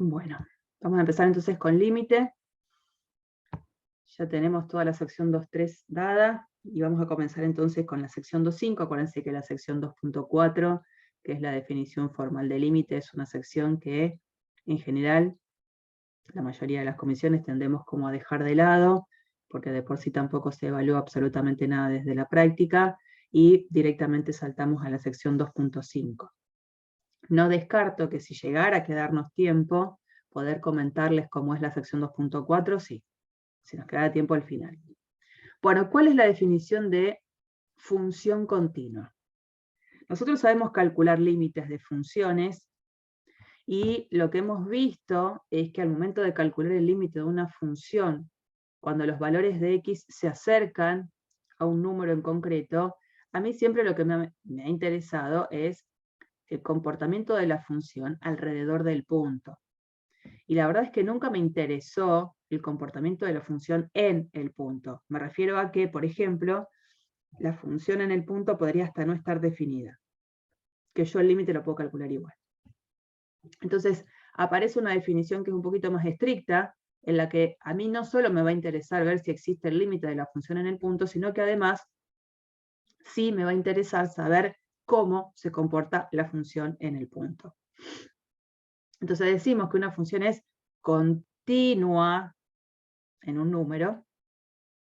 Bueno, vamos a empezar entonces con límite. Ya tenemos toda la sección 2.3 dada y vamos a comenzar entonces con la sección 2.5. Acuérdense que la sección 2.4, que es la definición formal de límite, es una sección que en general la mayoría de las comisiones tendemos como a dejar de lado, porque de por sí tampoco se evalúa absolutamente nada desde la práctica, y directamente saltamos a la sección 2.5. No descarto que si llegara a quedarnos tiempo, poder comentarles cómo es la sección 2.4, sí, si nos queda tiempo al final. Bueno, ¿cuál es la definición de función continua? Nosotros sabemos calcular límites de funciones y lo que hemos visto es que al momento de calcular el límite de una función, cuando los valores de x se acercan a un número en concreto, a mí siempre lo que me ha interesado es el comportamiento de la función alrededor del punto. Y la verdad es que nunca me interesó el comportamiento de la función en el punto. Me refiero a que, por ejemplo, la función en el punto podría hasta no estar definida, que yo el límite lo puedo calcular igual. Entonces, aparece una definición que es un poquito más estricta, en la que a mí no solo me va a interesar ver si existe el límite de la función en el punto, sino que además sí me va a interesar saber cómo se comporta la función en el punto. Entonces decimos que una función es continua en un número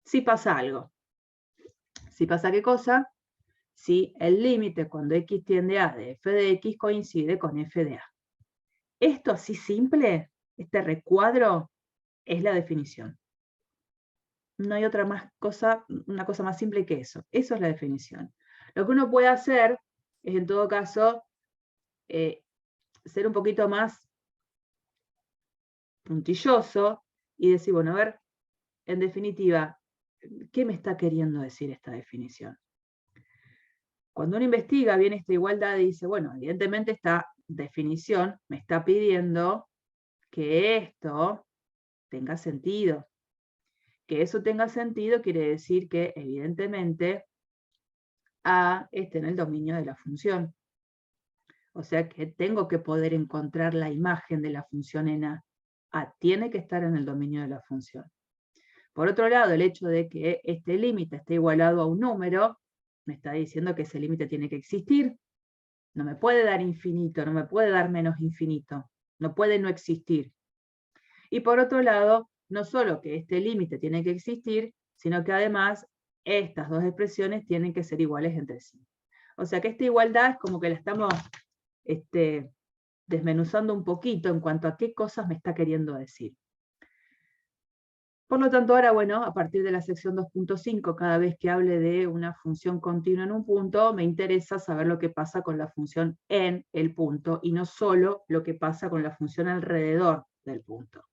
si pasa algo. Si pasa qué cosa, si el límite cuando x tiende a de f de x coincide con f de a. Esto así simple, este recuadro, es la definición. No hay otra una cosa más simple que eso. Eso es la definición. Lo que uno puede hacer es, en todo caso, ser un poquito más puntilloso y decir, bueno, a ver, en definitiva, ¿qué me está queriendo decir esta definición? Cuando uno investiga bien esta igualdad, dice, bueno, evidentemente esta definición me está pidiendo que esto tenga sentido. Que eso tenga sentido quiere decir que, evidentemente, A esté en el dominio de la función. O sea que tengo que poder encontrar la imagen de la función en A. A tiene que estar en el dominio de la función. Por otro lado, el hecho de que este límite esté igualado a un número, me está diciendo que ese límite tiene que existir. No me puede dar infinito, no me puede dar menos infinito. No puede no existir. Y por otro lado, no solo que este límite tiene que existir, sino que además estas dos expresiones tienen que ser iguales entre sí. O sea que esta igualdad es como que la estamos desmenuzando un poquito en cuanto a qué cosas me está queriendo decir. Por lo tanto, ahora, bueno, a partir de la sección 2.5, cada vez que hable de una función continua en un punto, me interesa saber lo que pasa con la función en el punto, y no solo lo que pasa con la función alrededor del punto.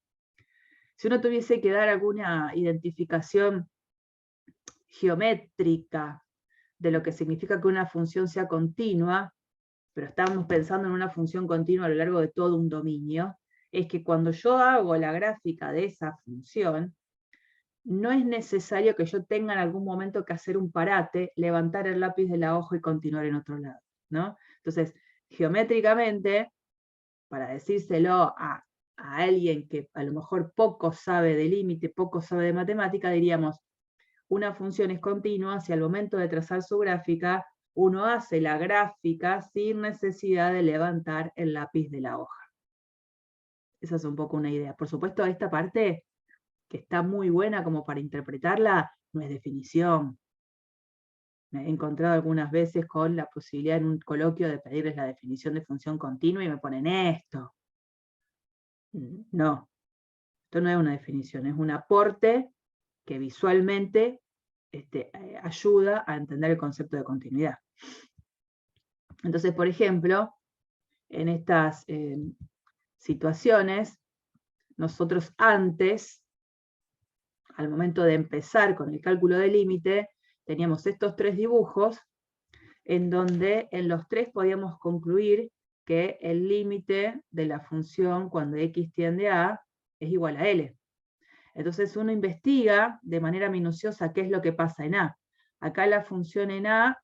Si uno tuviese que dar alguna identificación geométrica de lo que significa que una función sea continua, pero estamos pensando en una función continua a lo largo de todo un dominio, es que cuando yo hago la gráfica de esa función, no es necesario que yo tenga en algún momento que hacer un parate, levantar el lápiz de la hoja y continuar en otro lado, ¿no? Entonces, geométricamente, para decírselo a alguien que a lo mejor poco sabe de límite, poco sabe de matemática, diríamos, una función es continua si al momento de trazar su gráfica, uno hace la gráfica sin necesidad de levantar el lápiz de la hoja. Esa es un poco una idea. Por supuesto, esta parte, que está muy buena como para interpretarla, no es definición. Me he encontrado algunas veces con la posibilidad en un coloquio de pedirles la definición de función continua y me ponen esto. No, esto no es una definición, es un aporte que visualmente ayuda a entender el concepto de continuidad. Entonces, por ejemplo, en estas situaciones, nosotros antes, al momento de empezar con el cálculo del límite, teníamos estos tres dibujos, en donde en los tres podíamos concluir que el límite de la función cuando x tiende a es igual a L. Entonces uno investiga de manera minuciosa qué es lo que pasa en A. Acá la función en A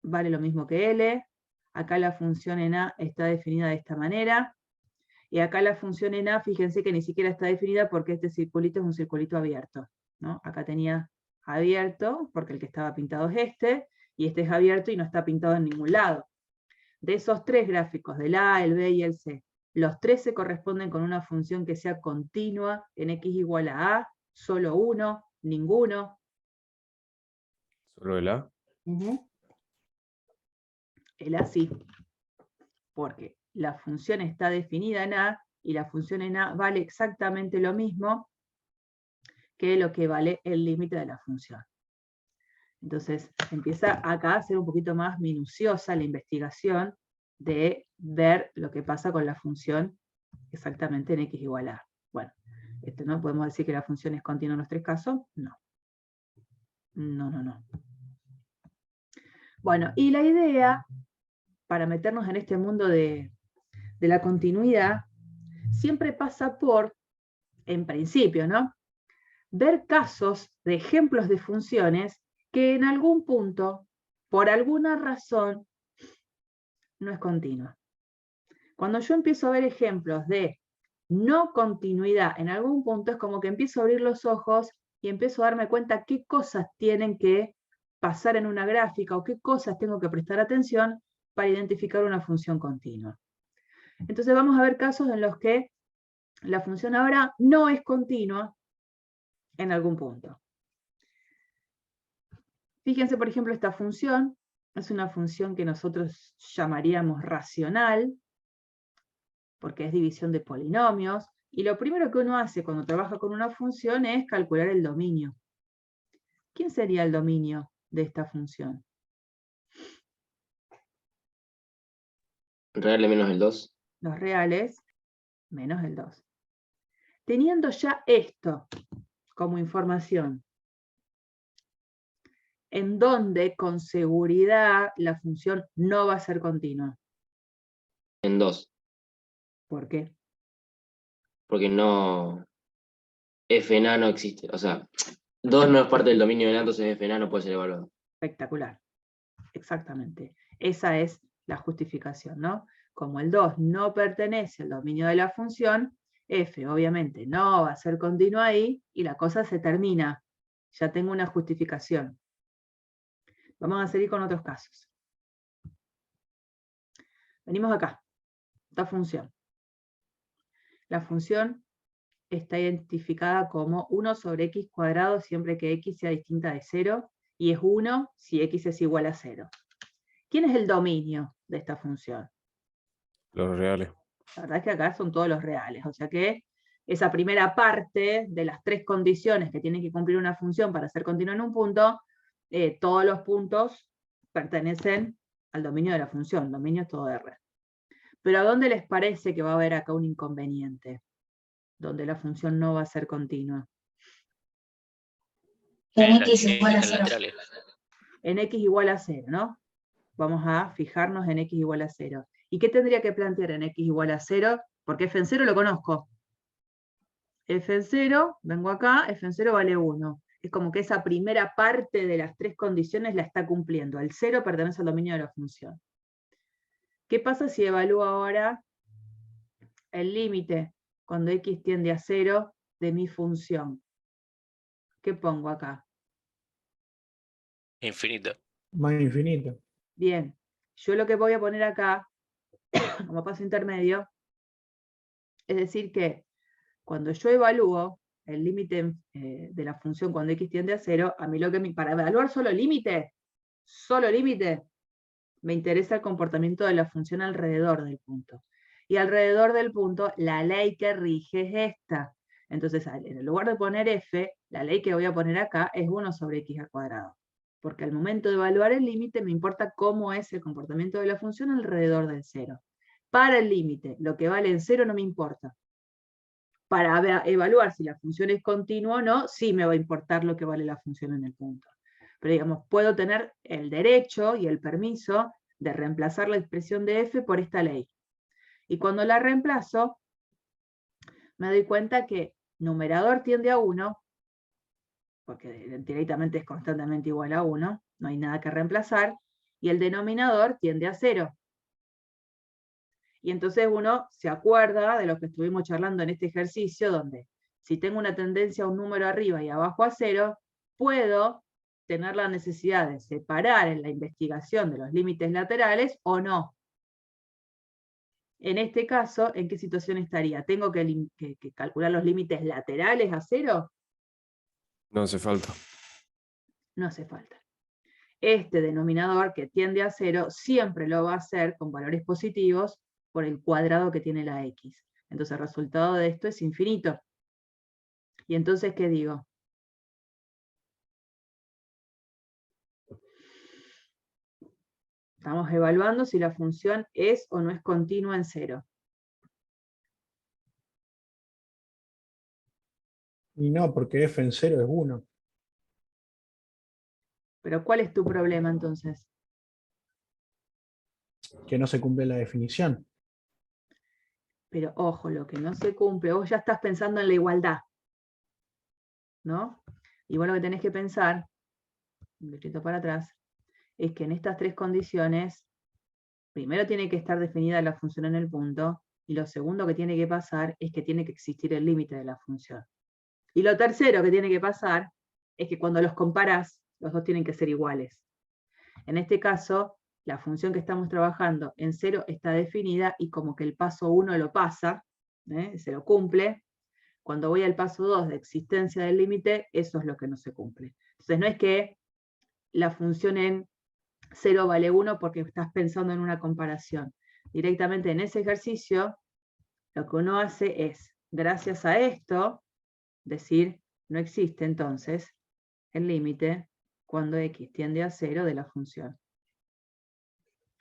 vale lo mismo que L, acá la función en A está definida de esta manera, Y acá la función en A, fíjense que ni siquiera está definida porque este circulito es un circulito abierto, ¿no? Acá tenía abierto, porque el que estaba pintado es y este es abierto y no está pintado en ningún lado. De esos tres gráficos, del A, el B y el C, los tres se corresponden con una función que sea continua en x igual a, solo uno, ninguno. ¿Solo el A? El A sí, porque la función está definida en A, y la función en A vale exactamente lo mismo que lo que vale el límite de la función. Entonces empieza acá a ser un poquito más minuciosa la investigación de ver lo que pasa con la función exactamente en x igual a. Bueno, ¿no podemos decir que la función es continua en los tres casos? No. No. Bueno, y la idea, para meternos en este mundo de la continuidad, siempre pasa por, en principio, ¿no?, ver casos de ejemplos de funciones que en algún punto, por alguna razón, no es continua. Cuando yo empiezo a ver ejemplos de no continuidad en algún punto, es como que empiezo a abrir los ojos y empiezo a darme cuenta qué cosas tienen que pasar en una gráfica o qué cosas tengo que prestar atención para identificar una función continua. Entonces vamos a ver casos en los que la función ahora no es continua en algún punto. Fíjense, por ejemplo, esta función es una función que nosotros llamaríamos racional, porque es división de polinomios, y lo primero que uno hace cuando trabaja con una función es calcular el dominio. ¿Quién sería el dominio de esta función? Reales menos el 2. Los reales menos el 2. Teniendo ya esto como información, ¿en dónde con seguridad la función no va a ser continua? En 2. ¿Por qué? Porque no. F en A no existe. O sea, 2 no es parte del dominio de A, entonces F en A no puede ser evaluado. Espectacular. Exactamente. Esa es la justificación, ¿no? Como el 2 no pertenece al dominio de la función, f obviamente no va a ser continuo ahí y la cosa se termina. Ya tengo una justificación. Vamos a seguir con otros casos. Venimos acá. Esta función. La función está identificada como 1 sobre x cuadrado siempre que x sea distinta de 0 y es 1 si x es igual a 0. ¿Quién es el dominio de esta función? Los reales. La verdad es que acá son todos los reales, o sea que esa primera parte de las tres condiciones que tiene que cumplir una función para ser continua en un punto, todos los puntos pertenecen al dominio de la función, dominio es todo R. Pero ¿a dónde les parece que va a haber acá un inconveniente? Donde la función no va a ser continua. En x igual a 0. En x igual a 0, ¿no? Vamos a fijarnos en x igual a 0. ¿Y qué tendría que plantear en x igual a 0? Porque f en 0 lo conozco. F en 0, vengo acá, f en 0 vale 1. Es como que esa primera parte de las tres condiciones la está cumpliendo. El 0 pertenece al dominio de la función. ¿Qué pasa si evalúo ahora el límite cuando x tiende a 0 de mi función? ¿Qué pongo acá? Infinito. Más infinito. Bien, yo lo que voy a poner acá, como paso intermedio, es decir que cuando yo evalúo el límite de la función cuando x tiende a 0, a mí para evaluar solo límite, me interesa el comportamiento de la función alrededor del punto. Y alrededor del punto, la ley que rige es esta. Entonces, en lugar de poner f, la ley que voy a poner acá es 1 sobre x al cuadrado. Porque al momento de evaluar el límite, me importa cómo es el comportamiento de la función alrededor del 0. Para el límite, lo que vale en 0 no me importa. Para evaluar si la función es continua o no, sí me va a importar lo que vale la función en el punto. Pero digamos, puedo tener el derecho y el permiso de reemplazar la expresión de f por esta ley. Y cuando la reemplazo, me doy cuenta que numerador tiende a 1, porque directamente es constantemente igual a 1, no hay nada que reemplazar, y el denominador tiende a 0. Y entonces uno se acuerda de lo que estuvimos charlando en este ejercicio, donde si tengo una tendencia a un número arriba y abajo a 0, puedo tener la necesidad de separar en la investigación de los límites laterales o no. En este caso, ¿en qué situación estaría? ¿Tengo que calcular los límites laterales a 0? No hace falta. No hace falta. Este denominador que tiende a 0 siempre lo va a hacer con valores positivos por el cuadrado que tiene la x. Entonces el resultado de esto es infinito. ¿Y entonces qué digo? Estamos evaluando si la función es o no es continua en 0. Y no, porque f en 0 es 1. Pero ¿cuál es tu problema entonces? Que no se cumple la definición. Pero ojo, lo que no se cumple, vos ya estás pensando en la igualdad, ¿no? Y vos lo que tenés que pensar, un poquito para atrás, es que en estas tres condiciones, primero tiene que estar definida la función en el punto, y lo segundo que tiene que pasar es que tiene que existir el límite de la función. Y lo tercero que tiene que pasar es que cuando los comparás, los dos tienen que ser iguales. En este caso, la función que estamos trabajando en 0 está definida y como que el paso 1 lo pasa, se lo cumple. Cuando voy al paso 2 de existencia del límite, eso es lo que no se cumple. Entonces no es que la función en 0 vale 1 porque estás pensando en una comparación. Directamente en ese ejercicio, lo que uno hace es, gracias a esto, decir, no existe entonces el límite cuando x tiende a 0 de la función.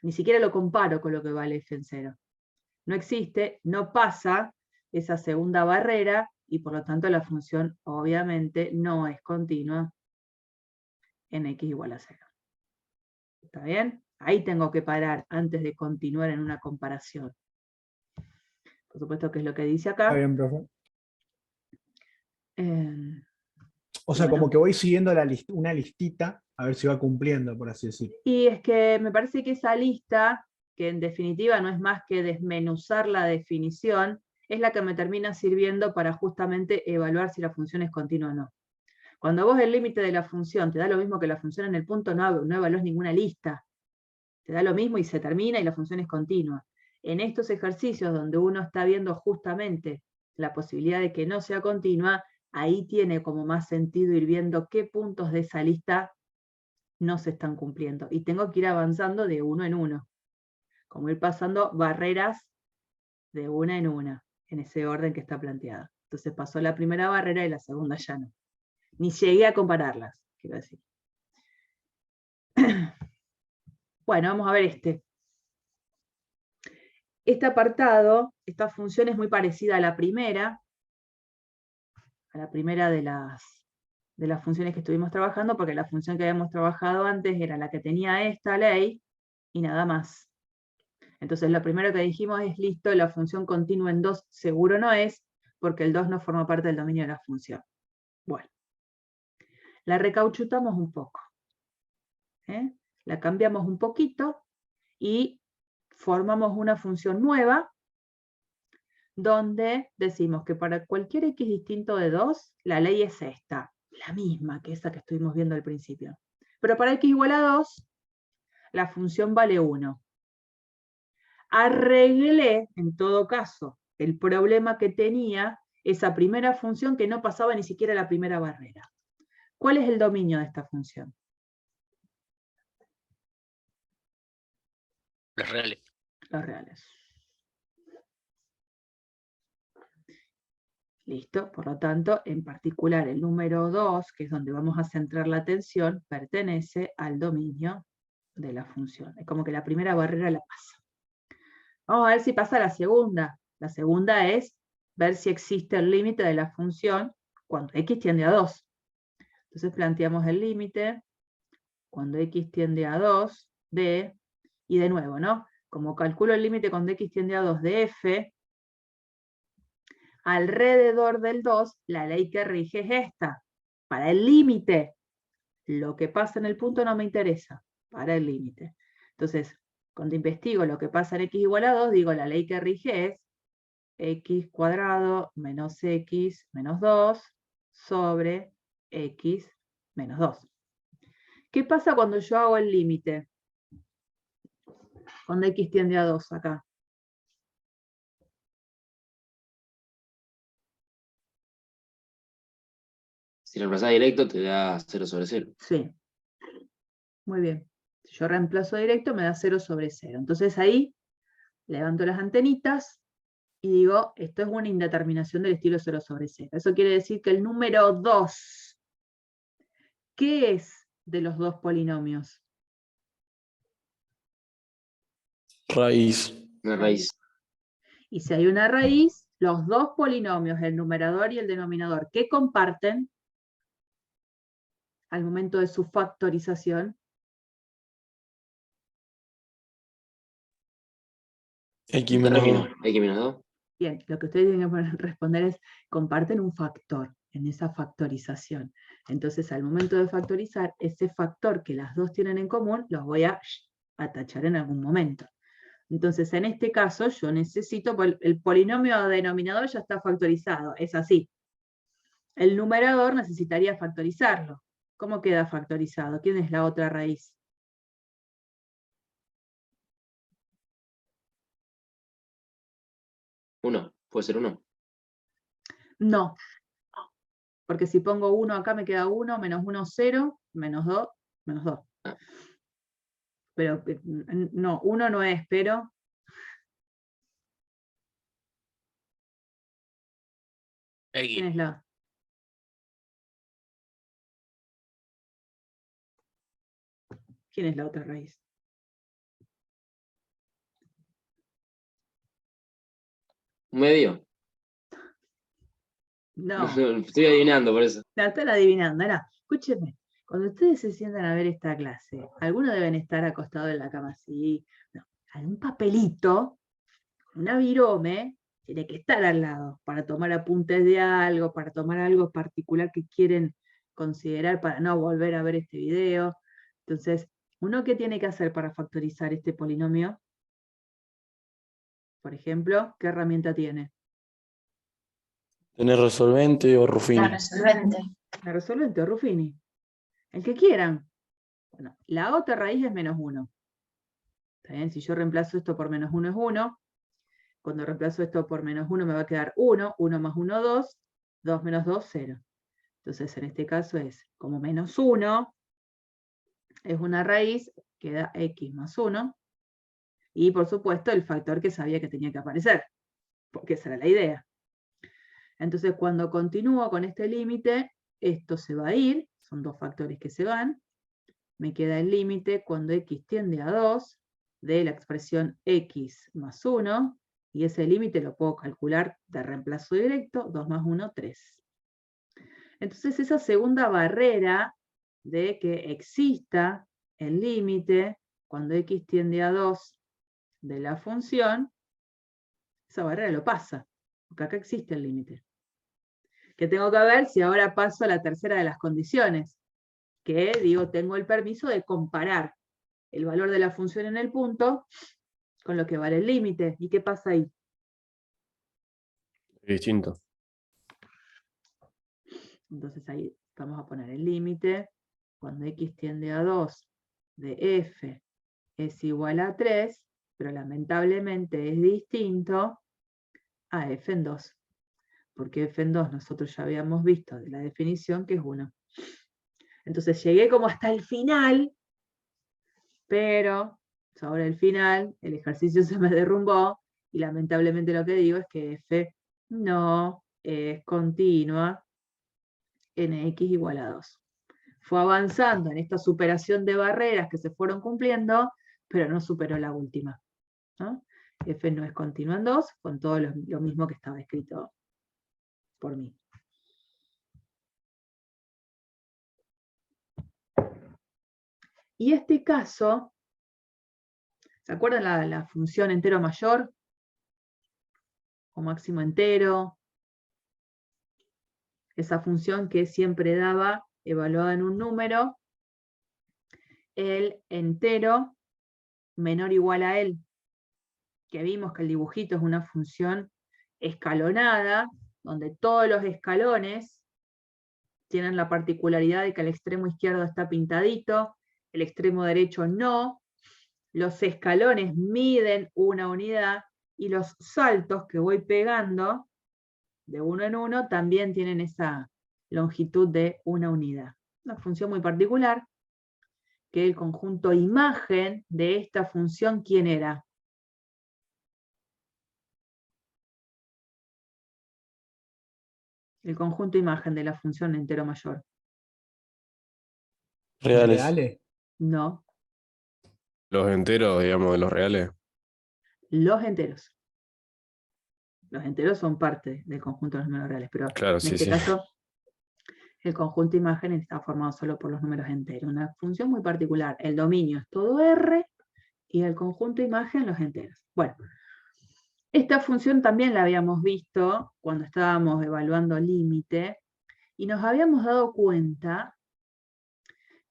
Ni siquiera lo comparo con lo que vale f en 0. No existe, no pasa esa segunda barrera, y por lo tanto la función obviamente no es continua en x igual a 0. ¿Está bien? Ahí tengo que parar antes de continuar en una comparación. Por supuesto que es lo que dice acá. Está bien, profe. O sea, bueno, como que voy siguiendo una listita a ver si va cumpliendo, por así decirlo. y es que me parece que esa lista, que en definitiva no es más que desmenuzar la definición, es la que me termina sirviendo para justamente evaluar si la función es continua o no. Cuando vos el límite de la función te da lo mismo que la función en el punto, no evaluás ninguna lista. Te da lo mismo y se termina y la función es continua. En estos ejercicios donde uno está viendo justamente la posibilidad de que no sea continua, ahí tiene como más sentido ir viendo qué puntos de esa lista no se están cumpliendo. Y tengo que ir avanzando de uno en uno. Como ir pasando barreras de una en una, en ese orden que está planteado. Entonces pasó la primera barrera y la segunda ya no. Ni llegué a compararlas, quiero decir. Bueno, vamos a ver este. Este apartado, esta función es muy parecida a la primera de las funciones que estuvimos trabajando, porque la función que habíamos trabajado antes era la que tenía esta ley, y nada más. Entonces lo primero que dijimos es, listo, la función continua en 2 seguro no es, porque el 2 no forma parte del dominio de la función. Bueno, la recauchutamos un poco. La cambiamos un poquito, y formamos una función nueva, donde decimos que para cualquier x distinto de 2, la ley es esta, la misma que esa que estuvimos viendo al principio. Pero para x igual a 2, la función vale 1. Arreglé, en todo caso, el problema que tenía esa primera función que no pasaba ni siquiera la primera barrera. ¿Cuál es el dominio de esta función? Los reales. Los reales. Listo, por lo tanto, en particular el número 2, que es donde vamos a centrar la atención, pertenece al dominio de la función. Es como que la primera barrera la pasa. Vamos a ver si pasa la segunda. La segunda es ver si existe el límite de la función cuando x tiende a 2. Entonces planteamos el límite cuando x tiende a 2 de, y de nuevo, ¿no? Como calculo el límite cuando x tiende a 2 de f, alrededor del 2, la ley que rige es esta. Para el límite, lo que pasa en el punto no me interesa, para el límite. Entonces, Cuando investigo lo que pasa en x igual a 2, digo, la ley que rige es x cuadrado menos x menos 2 sobre x menos 2. ¿Qué pasa cuando yo hago el límite? Cuando x tiende a 2 acá. Si reemplazás directo, te da 0 sobre 0. Sí. Muy bien. Si yo reemplazo directo, me da 0 sobre 0. Entonces ahí levanto las antenitas y digo, esto es una indeterminación del estilo 0 sobre 0. Eso quiere decir que el número 2, ¿qué es de los dos polinomios? Raíz. Una raíz. Y si hay una raíz, los dos polinomios, el numerador y el denominador, ¿qué comparten al momento de su factorización? X menos 2. X menos 2. Bien, lo que ustedes tienen que responder es, comparten un factor en esa factorización. Entonces, al momento de factorizar, ese factor que las dos tienen en común, los voy a tachar en algún momento. Entonces, en este caso, yo necesito, el polinomio denominador ya está factorizado, es así. El numerador necesitaría factorizarlo. ¿Cómo queda factorizado? ¿Quién es la otra raíz? Uno. Puede ser 1. No. Porque si pongo 1 acá me queda 1, menos 1, 0, menos 2, menos 2. Ah. Pero no, 1 no es, pero... ¿Quién es la? ¿Quién es la otra raíz? ¿Medio? No, Estoy adivinando por eso. la están adivinando. Ahora, escúchenme, cuando ustedes se sientan a ver esta clase, algunos deben estar acostados en la cama así, no, algún papelito, una virome, tiene que estar al lado para tomar apuntes de algo, para tomar algo particular que quieren considerar para no volver a ver este video. Entonces, ¿uno qué tiene que hacer para factorizar este polinomio? Por ejemplo, ¿qué herramienta tiene? ¿Tener resolvente o Ruffini? La resolvente. La resolvente o Ruffini. El que quieran. Bueno, la otra raíz es menos 1. ¿Está bien? Si yo reemplazo esto por menos 1 es 1. Cuando reemplazo esto por menos 1 me va a quedar 1. 1 más 1, 2. 2 menos 2, 0. Entonces en este caso es como menos 1. Es una raíz, queda x más 1. Y por supuesto el factor que sabía que tenía que aparecer. Porque esa era la idea. Entonces cuando continúo con este límite, esto se va a ir. Son dos factores que se van. Me queda el límite cuando x tiende a 2 de la expresión x más 1, y ese límite lo puedo calcular de reemplazo directo, 2 más 1, 3. Entonces esa segunda barrera de que exista el límite cuando x tiende a 2 de la función, esa barrera lo pasa, porque acá existe el límite. Que tengo que ver si ahora paso a la tercera de las condiciones, que digo, tengo el permiso de comparar el valor de la función en el punto con lo que vale el límite. ¿Y qué pasa ahí? Distinto. Entonces ahí vamos a poner el límite. Cuando x tiende a 2 de f es igual a 3, pero lamentablemente es distinto a f en 2. Porque f en 2 nosotros ya habíamos visto de la definición que es 1. Entonces llegué como hasta el final, pero sobre el final el ejercicio se me derrumbó y lamentablemente lo que digo es que f no es continua en x igual a 2. Fue avanzando en esta superación de barreras que se fueron cumpliendo, pero no superó la última, ¿no? F no es continua en 2, con todo lo mismo que estaba escrito por mí. Y este caso, ¿se acuerdan la función entero mayor? O máximo entero. Esa función que siempre daba, evaluada en un número, el entero menor o igual a él, que vimos que el dibujito es una función escalonada, donde todos los escalones tienen la particularidad de que el extremo izquierdo está pintadito, el extremo derecho no, los escalones miden una unidad, y los saltos que voy pegando de uno en uno también tienen esa longitud de una unidad. Una función muy particular, que el conjunto imagen de esta función, ¿quién era? El conjunto imagen de la función entero mayor. Reales. ¿Reales? No, Los enteros, digamos, de los reales. los enteros. Los enteros son parte del conjunto de los números reales, pero Claro, en sí, este sí. caso el conjunto imagen está formado solo por los números enteros. Una función muy particular. El dominio es todo R y el conjunto imagen los enteros. Bueno, esta función también la habíamos visto cuando estábamos evaluando límite y nos habíamos dado cuenta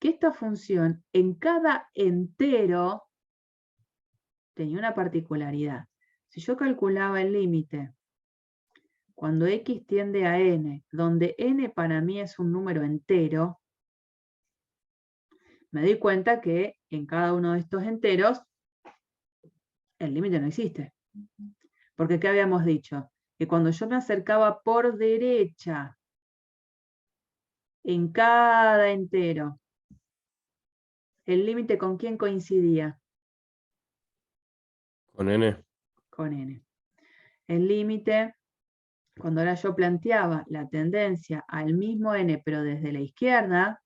que esta función en cada entero tenía una particularidad. Si yo calculaba el límite cuando x tiende a n, donde n para mí es un número entero, me doy cuenta que en cada uno de estos enteros el límite no existe. Porque ¿qué habíamos dicho? Que cuando yo me acercaba por derecha en cada entero, ¿el límite con quién coincidía? Con N. Con n. El límite, cuando ahora yo planteaba la tendencia al mismo n, pero desde la izquierda,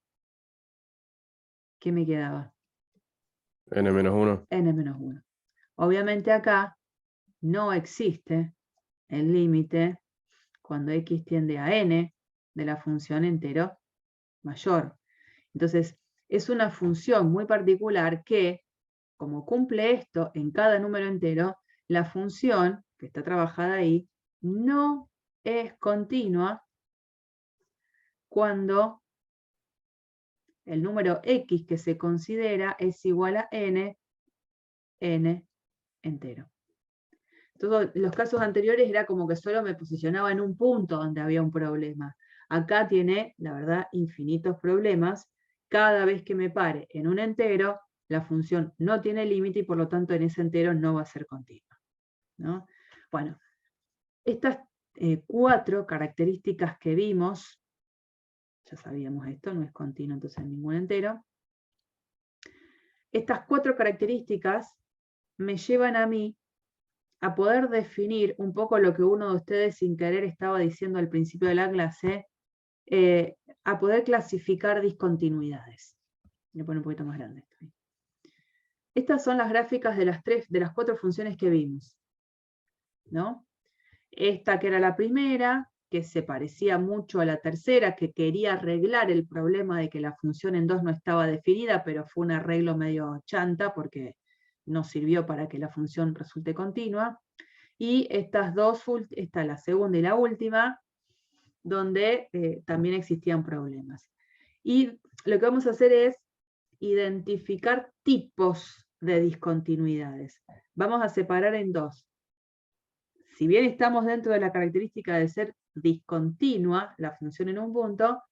¿qué me quedaba? N-1. N-1. Obviamente acá no existe el límite cuando x tiende a n de la función entero mayor. Entonces, es una función muy particular que, como cumple esto en cada número entero, la función que está trabajada ahí no es continua cuando el número x que se considera es igual a n entero. Todos los casos anteriores era como que solo me posicionaba en un punto donde había un problema. Acá tiene, la verdad, infinitos problemas. Cada vez que me pare en un entero, la función no tiene límite y por lo tanto en ese entero no va a ser continua, ¿no? Bueno, estas 4 características que vimos, ya sabíamos esto, no es continuo entonces en ningún entero. Estas 4 características me llevan a mí a poder definir un poco lo que uno de ustedes sin querer estaba diciendo al principio de la clase, a poder clasificar discontinuidades. Voy a poner un poquito más grande esto. Estas son las gráficas de las 4 funciones que vimos, ¿no? Esta que era la primera, que se parecía mucho a la tercera, que quería arreglar el problema de que la función en 2 no estaba definida, pero fue un arreglo medio chanta porque no sirvió para que la función resulte continua. Y estas dos, esta la segunda y la última, donde también existían problemas. Y lo que vamos a hacer es identificar tipos de discontinuidades. Vamos a separar en 2. Si bien estamos dentro de la característica de ser discontinua, la función en un punto,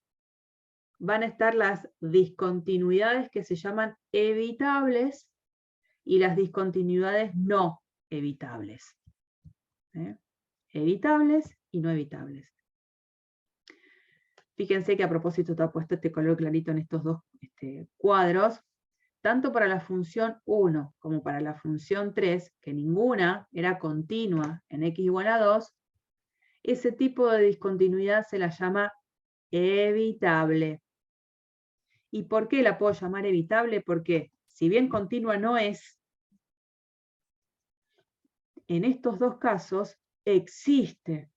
van a estar las discontinuidades que se llaman evitables y las discontinuidades no evitables. Evitables y no evitables. Fíjense que a propósito está puesto este color clarito en estos dos cuadros, tanto para la función 1 como para la función 3, que ninguna era continua en x igual a 2, ese tipo de discontinuidad se la llama evitable. ¿Y por qué la puedo llamar evitable? Porque si bien continua no es, en estos dos casos existe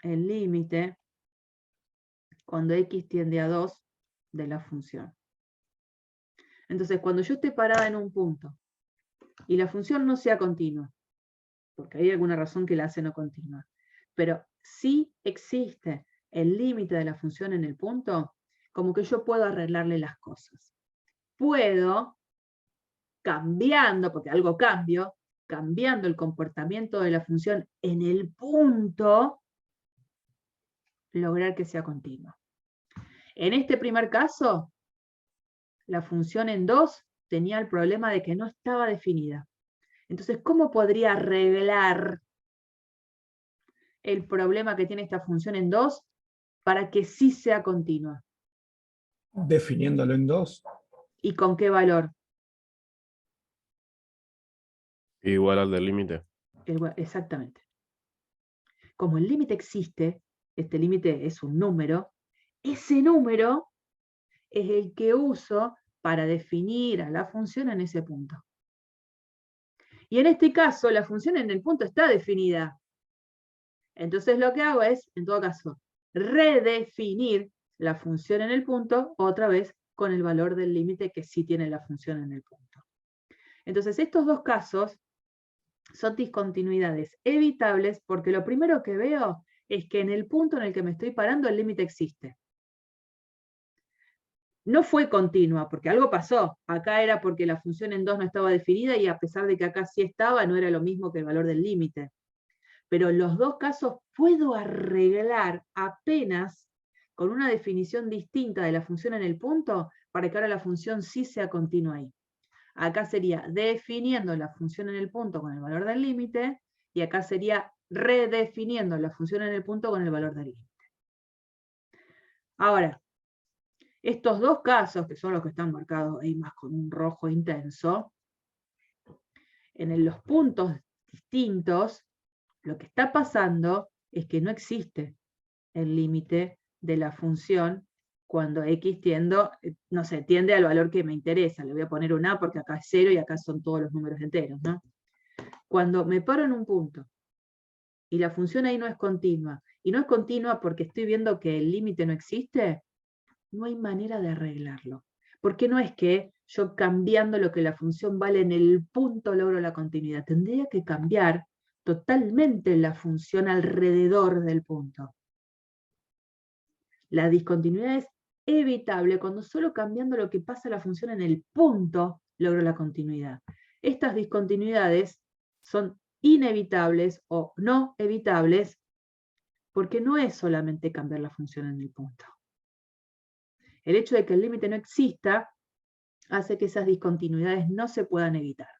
el límite cuando x tiende a 2 de la función. Entonces, cuando yo esté parada en un punto y la función no sea continua, porque hay alguna razón que la hace no continua, pero sí existe el límite de la función en el punto, como que yo puedo arreglarle las cosas. Puedo cambiando, porque algo cambio, cambiando el comportamiento de la función en el punto, lograr que sea continua. En este primer caso, la función en 2 tenía el problema de que no estaba definida. Entonces, ¿cómo podría arreglar el problema que tiene esta función en 2 para que sí sea continua? Definiéndolo en 2. ¿Y con qué valor? Igual al del límite. Exactamente. Como el límite existe, este límite es un número, ese número es el que uso para definir a la función en ese punto. Y en este caso, la función en el punto está definida. Entonces lo que hago es, en todo caso, redefinir la función en el punto, otra vez con el valor del límite que sí tiene la función en el punto. Entonces estos dos casos son discontinuidades evitables porque lo primero que veo es que en el punto en el que me estoy parando el límite existe. No fue continua, porque algo pasó. Acá era porque la función en 2 no estaba definida y a pesar de que acá sí estaba, no era lo mismo que el valor del límite. Pero en los dos casos puedo arreglar apenas con una definición distinta de la función en el punto para que ahora la función sí sea continua ahí. Acá sería definiendo la función en el punto con el valor del límite, y acá sería redefiniendo la función en el punto con el valor del límite. Ahora, estos dos casos, que son los que están marcados ahí más con un rojo intenso, en los puntos distintos, lo que está pasando es que no existe el límite de la función cuando x tiende al valor que me interesa. Le voy a poner un a porque acá es 0 y acá son todos los números enteros, ¿no? Cuando me paro en un punto y la función ahí no es continua, y no es continua porque estoy viendo que el límite no existe, no hay manera de arreglarlo. Porque no es que yo cambiando lo que la función vale en el punto logro la continuidad. Tendría que cambiar totalmente la función alrededor del punto. La discontinuidad es evitable cuando solo cambiando lo que pasa a la función en el punto logro la continuidad. Estas discontinuidades son inevitables o no evitables porque no es solamente cambiar la función en el punto. El hecho de que el límite no exista hace que esas discontinuidades no se puedan evitar.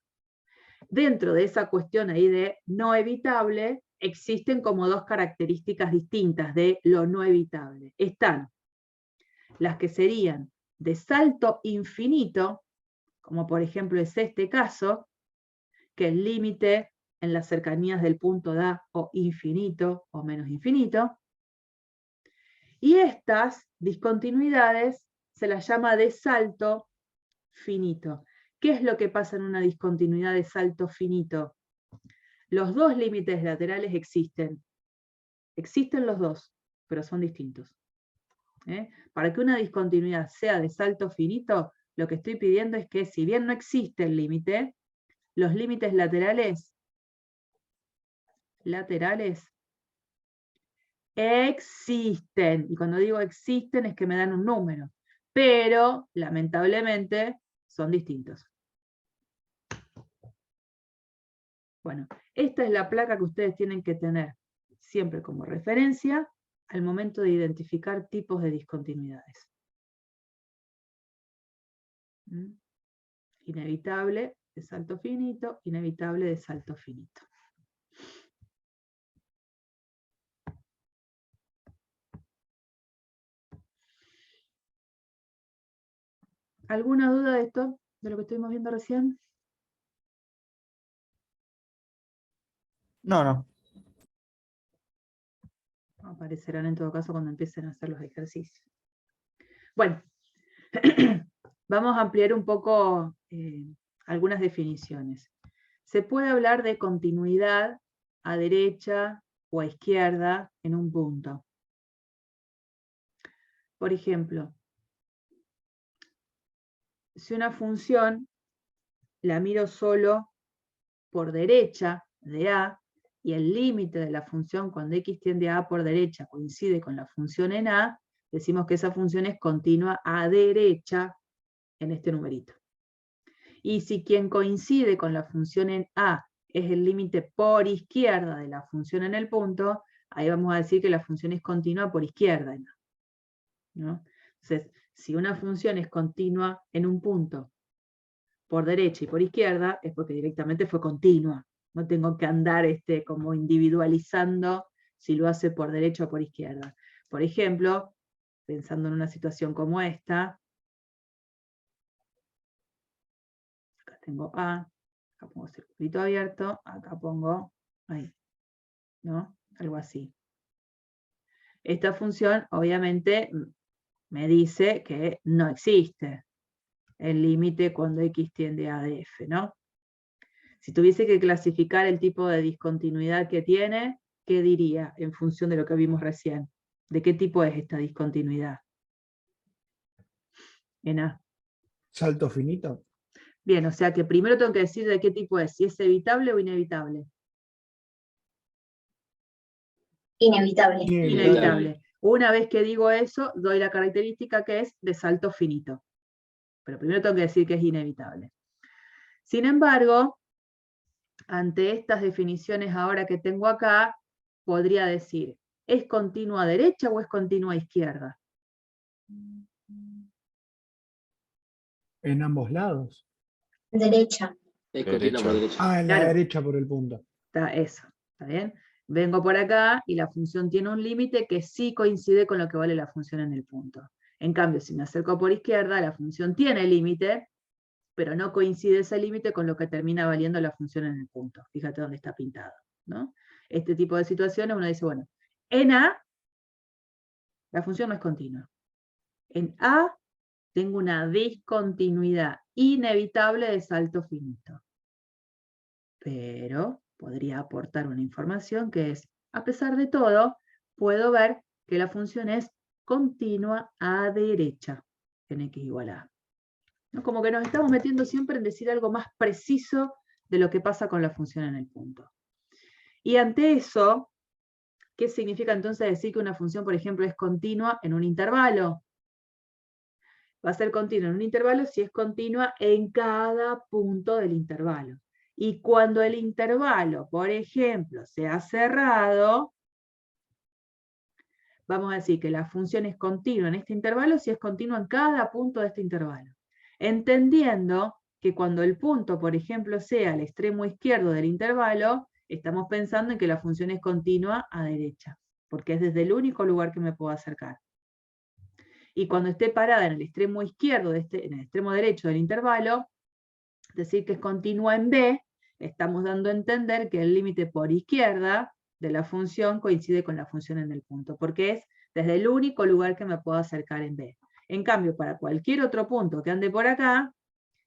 Dentro de esa cuestión ahí de no evitable, existen como dos características distintas de lo no evitable. Están las que serían de salto infinito, como por ejemplo es este caso, que el límite en las cercanías del punto da o infinito o menos infinito, y estas discontinuidades se las llama de salto finito. ¿Qué es lo que pasa en una discontinuidad de salto finito? Los dos límites laterales existen. Existen los dos, pero son distintos. Para que una discontinuidad sea de salto finito, lo que estoy pidiendo es que si bien no existe el límite, los límites laterales existen. Y cuando digo existen es que me dan un número. Pero, lamentablemente, son distintos. Bueno, esta es la placa que ustedes tienen que tener siempre como referencia al momento de identificar tipos de discontinuidades. Inevitable de salto finito, inevitable de salto finito. ¿Alguna duda de esto, de lo que estuvimos viendo recién? No. Aparecerán en todo caso cuando empiecen a hacer los ejercicios. Bueno, vamos a ampliar un poco algunas definiciones. Se puede hablar de continuidad a derecha o a izquierda en un punto. Por ejemplo, si una función la miro solo por derecha de A, y el límite de la función cuando x tiende a por derecha coincide con la función en A, decimos que esa función es continua a derecha en este numerito. Y si quien coincide con la función en A es el límite por izquierda de la función en el punto, ahí vamos a decir que la función es continua por izquierda en A, ¿no? Entonces, si una función es continua en un punto por derecha y por izquierda, es porque directamente fue continua. No tengo que andar como individualizando si lo hace por derecha o por izquierda. Por ejemplo, pensando en una situación como esta, acá tengo A, acá pongo circulito abierto, acá pongo ahí, ¿no? Algo así. Esta función, obviamente, me dice que no existe el límite cuando x tiende a df, ¿no? Si tuviese que clasificar el tipo de discontinuidad que tiene, ¿qué diría en función de lo que vimos recién? ¿De qué tipo es esta discontinuidad? En A. Salto finito. Bien, o sea que primero tengo que decir de qué tipo es, si es evitable o inevitable. Inevitable. Inevitable. Una vez que digo eso, doy la característica que es de salto finito. Pero primero tengo que decir que es inevitable. Sin embargo, ante estas definiciones ahora que tengo acá, podría decir, ¿es continua derecha o es continua izquierda? En ambos lados. Derecha. Es continua por derecha. Ah, en la Claro. derecha por el punto. Está eso, ¿está bien? Vengo por acá y la función tiene un límite que sí coincide con lo que vale la función en el punto. En cambio, si me acerco por izquierda, la función tiene límite, pero no coincide ese límite con lo que termina valiendo la función en el punto. Fíjate dónde está pintado, ¿no? Este tipo de situaciones uno dice, bueno, en A, la función no es continua. En A, tengo una discontinuidad inevitable de salto finito. Pero podría aportar una información que es, a pesar de todo, puedo ver que la función es continua a derecha en x igual a. ¿No? Como que nos estamos metiendo siempre en decir algo más preciso de lo que pasa con la función en el punto. Y ante eso, ¿qué significa entonces decir que una función, por ejemplo, es continua en un intervalo? Va a ser continua en un intervalo si es continua en cada punto del intervalo. Y cuando el intervalo, por ejemplo, sea cerrado, vamos a decir que la función es continua en este intervalo si es continua en cada punto de este intervalo. Entendiendo que cuando el punto, por ejemplo, sea el extremo izquierdo del intervalo, estamos pensando en que la función es continua a derecha, porque es desde el único lugar que me puedo acercar. Y cuando esté parada en el extremo izquierdo, en el extremo derecho del intervalo, decir que es continua en B, estamos dando a entender que el límite por izquierda de la función coincide con la función en el punto, porque es desde el único lugar que me puedo acercar en B. En cambio, para cualquier otro punto que ande por acá,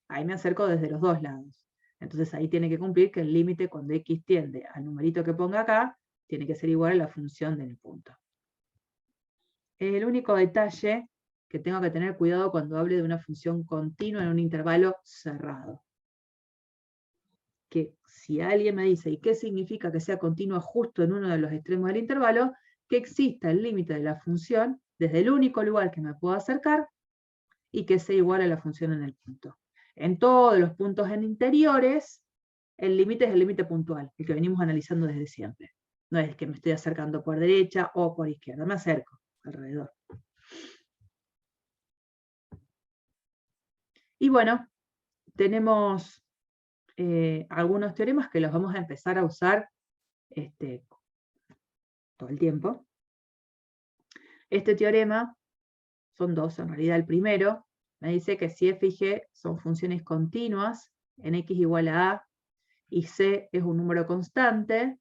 ahí me acerco desde los dos lados. Entonces ahí tiene que cumplir que el límite cuando x tiende al numerito que ponga acá, tiene que ser igual a la función del punto. El único detalle que tengo que tener cuidado cuando hable de una función continua en un intervalo cerrado. Que si alguien me dice, ¿y qué significa que sea continua justo en uno de los extremos del intervalo? Que exista el límite de la función desde el único lugar que me puedo acercar y que sea igual a la función en el punto. En todos los puntos en interiores, el límite es el límite puntual, el que venimos analizando desde siempre. No es que me estoy acercando por derecha o por izquierda, me acerco alrededor. Y bueno, tenemos algunos teoremas que los vamos a empezar a usar todo el tiempo. Este teorema, son dos en realidad. El primero me dice que si f y g son funciones continuas, en x igual a a, y c es un número constante,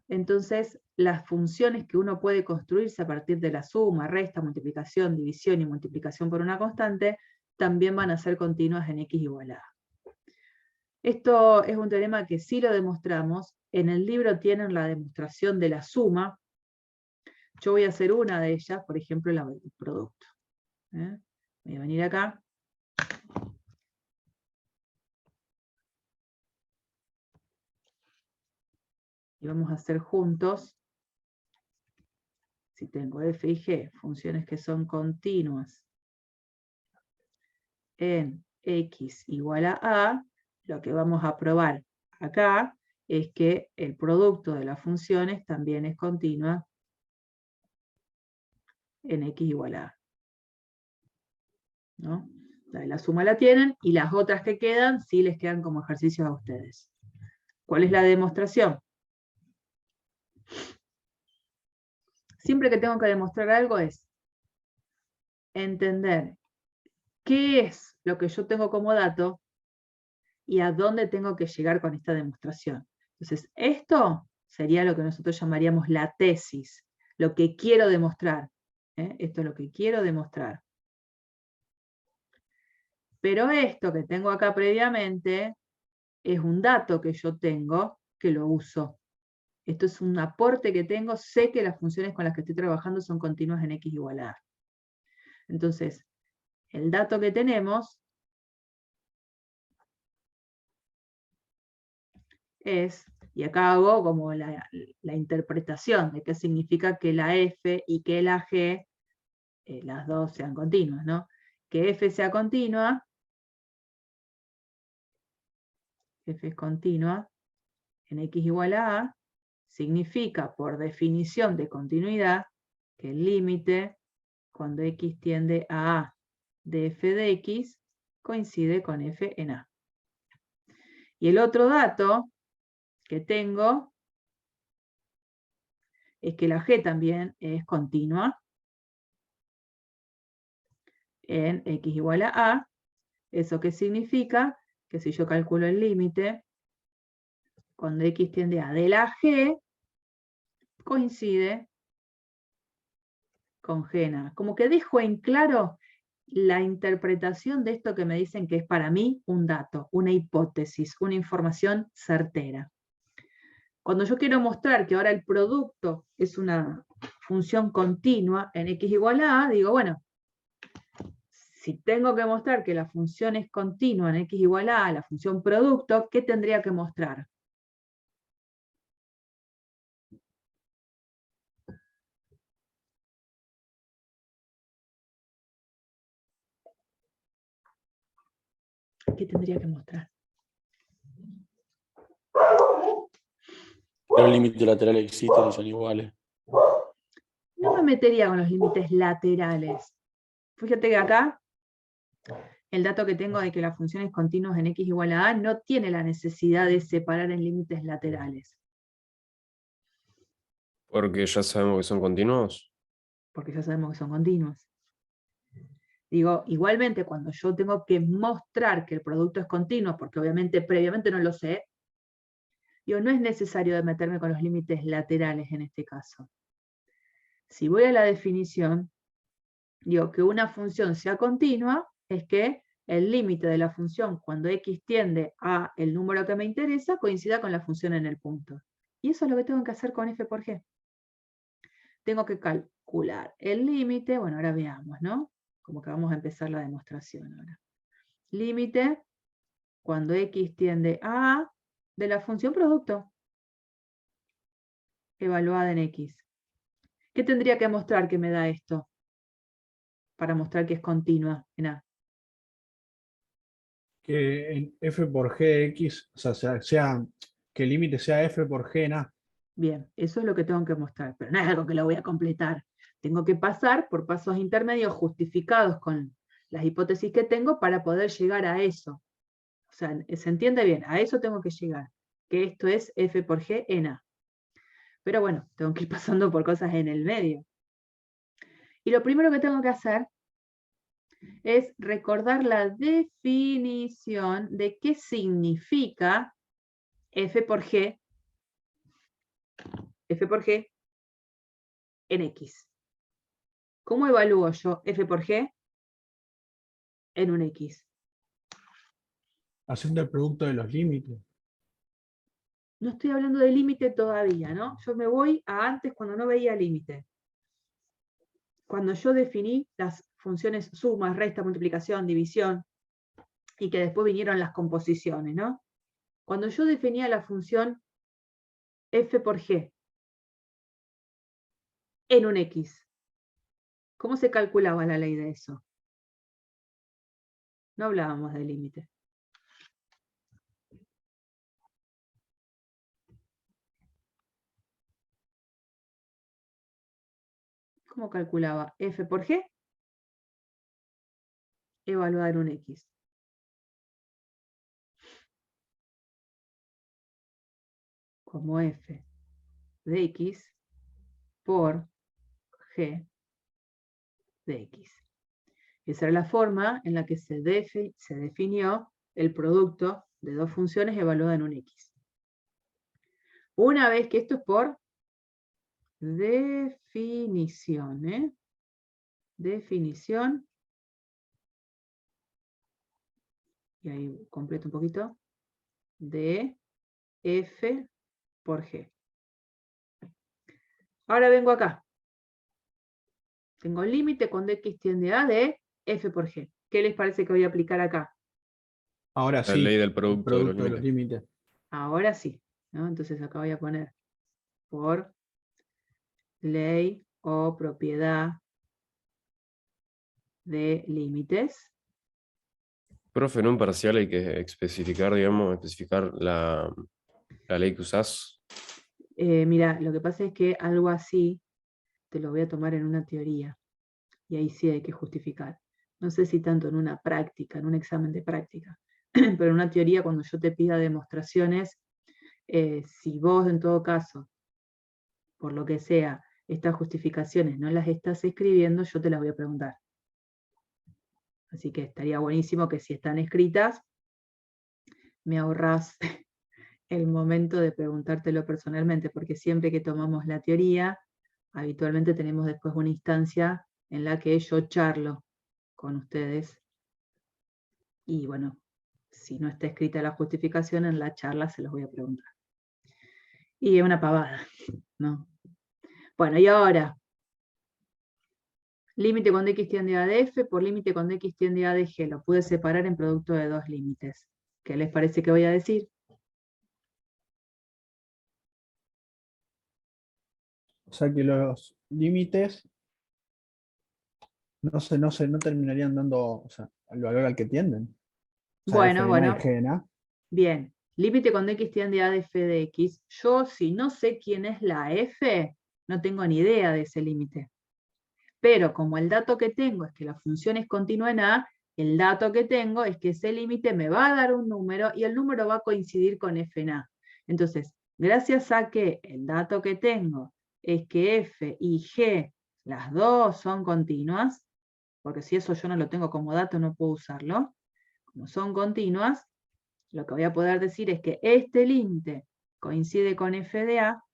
entonces las funciones que uno puede construirse a partir de la suma, resta, multiplicación, división y multiplicación por una constante, también van a ser continuas en x igual a a. Esto es un teorema que sí lo demostramos. En el libro tienen la demostración de la suma. Yo voy a hacer una de ellas, por ejemplo, el producto. Voy a venir acá. Y vamos a hacer juntos. Si tengo f y g, funciones que son continuas en x igual a a, lo que vamos a probar acá es que el producto de las funciones también es continua en x igual a A. ¿No? La suma la tienen, y las otras que quedan, sí les quedan como ejercicios a ustedes. ¿Cuál es la demostración? Siempre que tengo que demostrar algo es entender qué es lo que yo tengo como dato y a dónde tengo que llegar con esta demostración. Entonces, esto sería lo que nosotros llamaríamos la tesis, lo que quiero demostrar. Esto es lo que quiero demostrar. Pero esto que tengo acá previamente es un dato que yo tengo que lo uso. Esto es un aporte que tengo, sé que las funciones con las que estoy trabajando son continuas en x igual a A. Entonces, el dato que tenemos es, y acá hago como la interpretación de qué significa que la f y que la g, las dos sean continuas, ¿no? Que f sea continua, f es continua en x igual a A, significa por definición de continuidad que el límite cuando x tiende a A de f de x coincide con f en A. Y el otro dato que tengo es que la g también es continua en x igual a A. ¿Eso qué significa? Que si yo calculo el límite, cuando x tiende a de la g, coincide con g en A. Como que dejo en claro la interpretación de esto que me dicen que es para mí un dato, una hipótesis, una información certera. Cuando yo quiero mostrar que ahora el producto es una función continua en x igual a A, digo, bueno, si tengo que mostrar que la función es continua en x igual a A, la función producto, ¿qué tendría que mostrar? ¿Qué tendría que mostrar? Los límites laterales existen y son iguales. No me metería con los límites laterales. Fíjate que acá el dato que tengo de que las funciones continuas en x igual a A no tiene la necesidad de separar en límites laterales, Porque ya sabemos que son continuos. porque ya sabemos que son continuos. Digo, igualmente cuando yo tengo que mostrar que el producto es continuo, porque obviamente previamente no lo sé, digo, no es necesario de meterme con los límites laterales en este caso. Si voy a la definición, digo que una función sea continua es que el límite de la función cuando x tiende a el número que me interesa coincida con la función en el punto. Y eso es lo que tengo que hacer con f por g. Tengo que calcular el límite, bueno, ahora veamos, ¿no? Como que vamos a empezar la demostración ahora. Límite cuando x tiende a A de la función producto evaluada en x. ¿Qué tendría que mostrar que me da esto? Para mostrar que es continua en A. Que en f por g de x, o sea, que el límite sea f por g en A. Bien, eso es lo que tengo que mostrar, pero no es algo que lo voy a completar. Tengo que pasar por pasos intermedios justificados con las hipótesis que tengo para poder llegar a eso. O sea, ¿se entiende bien? A eso tengo que llegar, que esto es f por g en A. Pero bueno, tengo que ir pasando por cosas en el medio. Y lo primero que tengo que hacer es recordar la definición de qué significa f por g en x. ¿Cómo evalúo yo f por g en un x? Haciendo el producto de los límites. No estoy hablando de límite todavía, ¿no? Yo me voy a antes cuando no veía límite. Cuando yo definí las funciones suma, resta, multiplicación, división, y que después vinieron las composiciones, ¿no? Cuando yo definía la función f por g en un x, ¿cómo se calculaba la ley de eso? No hablábamos de límite. ¿Cómo calculaba? F por G evaluada en un X. Como F de X por G de X. Esa era la forma en la que se definió el producto de dos funciones evaluadas en un X. Una vez que esto es por definición, definición, y ahí completo un poquito, de F por G. Ahora vengo acá. Tengo el límite cuando X tiende a de F por G. ¿Qué les parece que voy a aplicar acá? Ahora La sí, ley del el producto de los producto de los límites. límites. Ahora sí, ¿no? Entonces acá voy a poner por ley o propiedad de límites. Profe, en un parcial hay que especificar, digamos, la ley que usás. Mira, lo que pasa es que algo así te lo voy a tomar en una teoría. Y ahí sí hay que justificar. No sé si tanto en una práctica, en un examen de práctica, pero en una teoría cuando yo te pida demostraciones, si vos en todo caso, por lo que sea, estas justificaciones no las estás escribiendo, yo te las voy a preguntar. Así que estaría buenísimo que si están escritas, me ahorrás el momento de preguntártelo personalmente, porque siempre que tomamos la teoría, habitualmente tenemos después una instancia en la que yo charlo con ustedes. Y bueno, si no está escrita la justificación, en la charla se los voy a preguntar. Y es una pavada, ¿no? Bueno, y ahora, límite cuando X tiende a de F por límite cuando X tiende a de G. Lo pude separar en producto de dos límites. ¿Qué les parece que voy a decir? O sea que los límites no terminarían dando, o sea, el valor al que tienden. O sea, Bueno, F de A y bueno, G de A. bien. Límite cuando X tiende a de F de X. Yo, si no sé quién es la F, no tengo ni idea de ese límite. Pero como el dato que tengo es que la función es continua en A, el dato que tengo es que ese límite me va a dar un número y el número va a coincidir con F en A. Entonces, gracias a que el dato que tengo es que F y G, las dos son continuas, porque si eso yo no lo tengo como dato no puedo usarlo, como son continuas, lo que voy a poder decir es que este límite coincide con F de A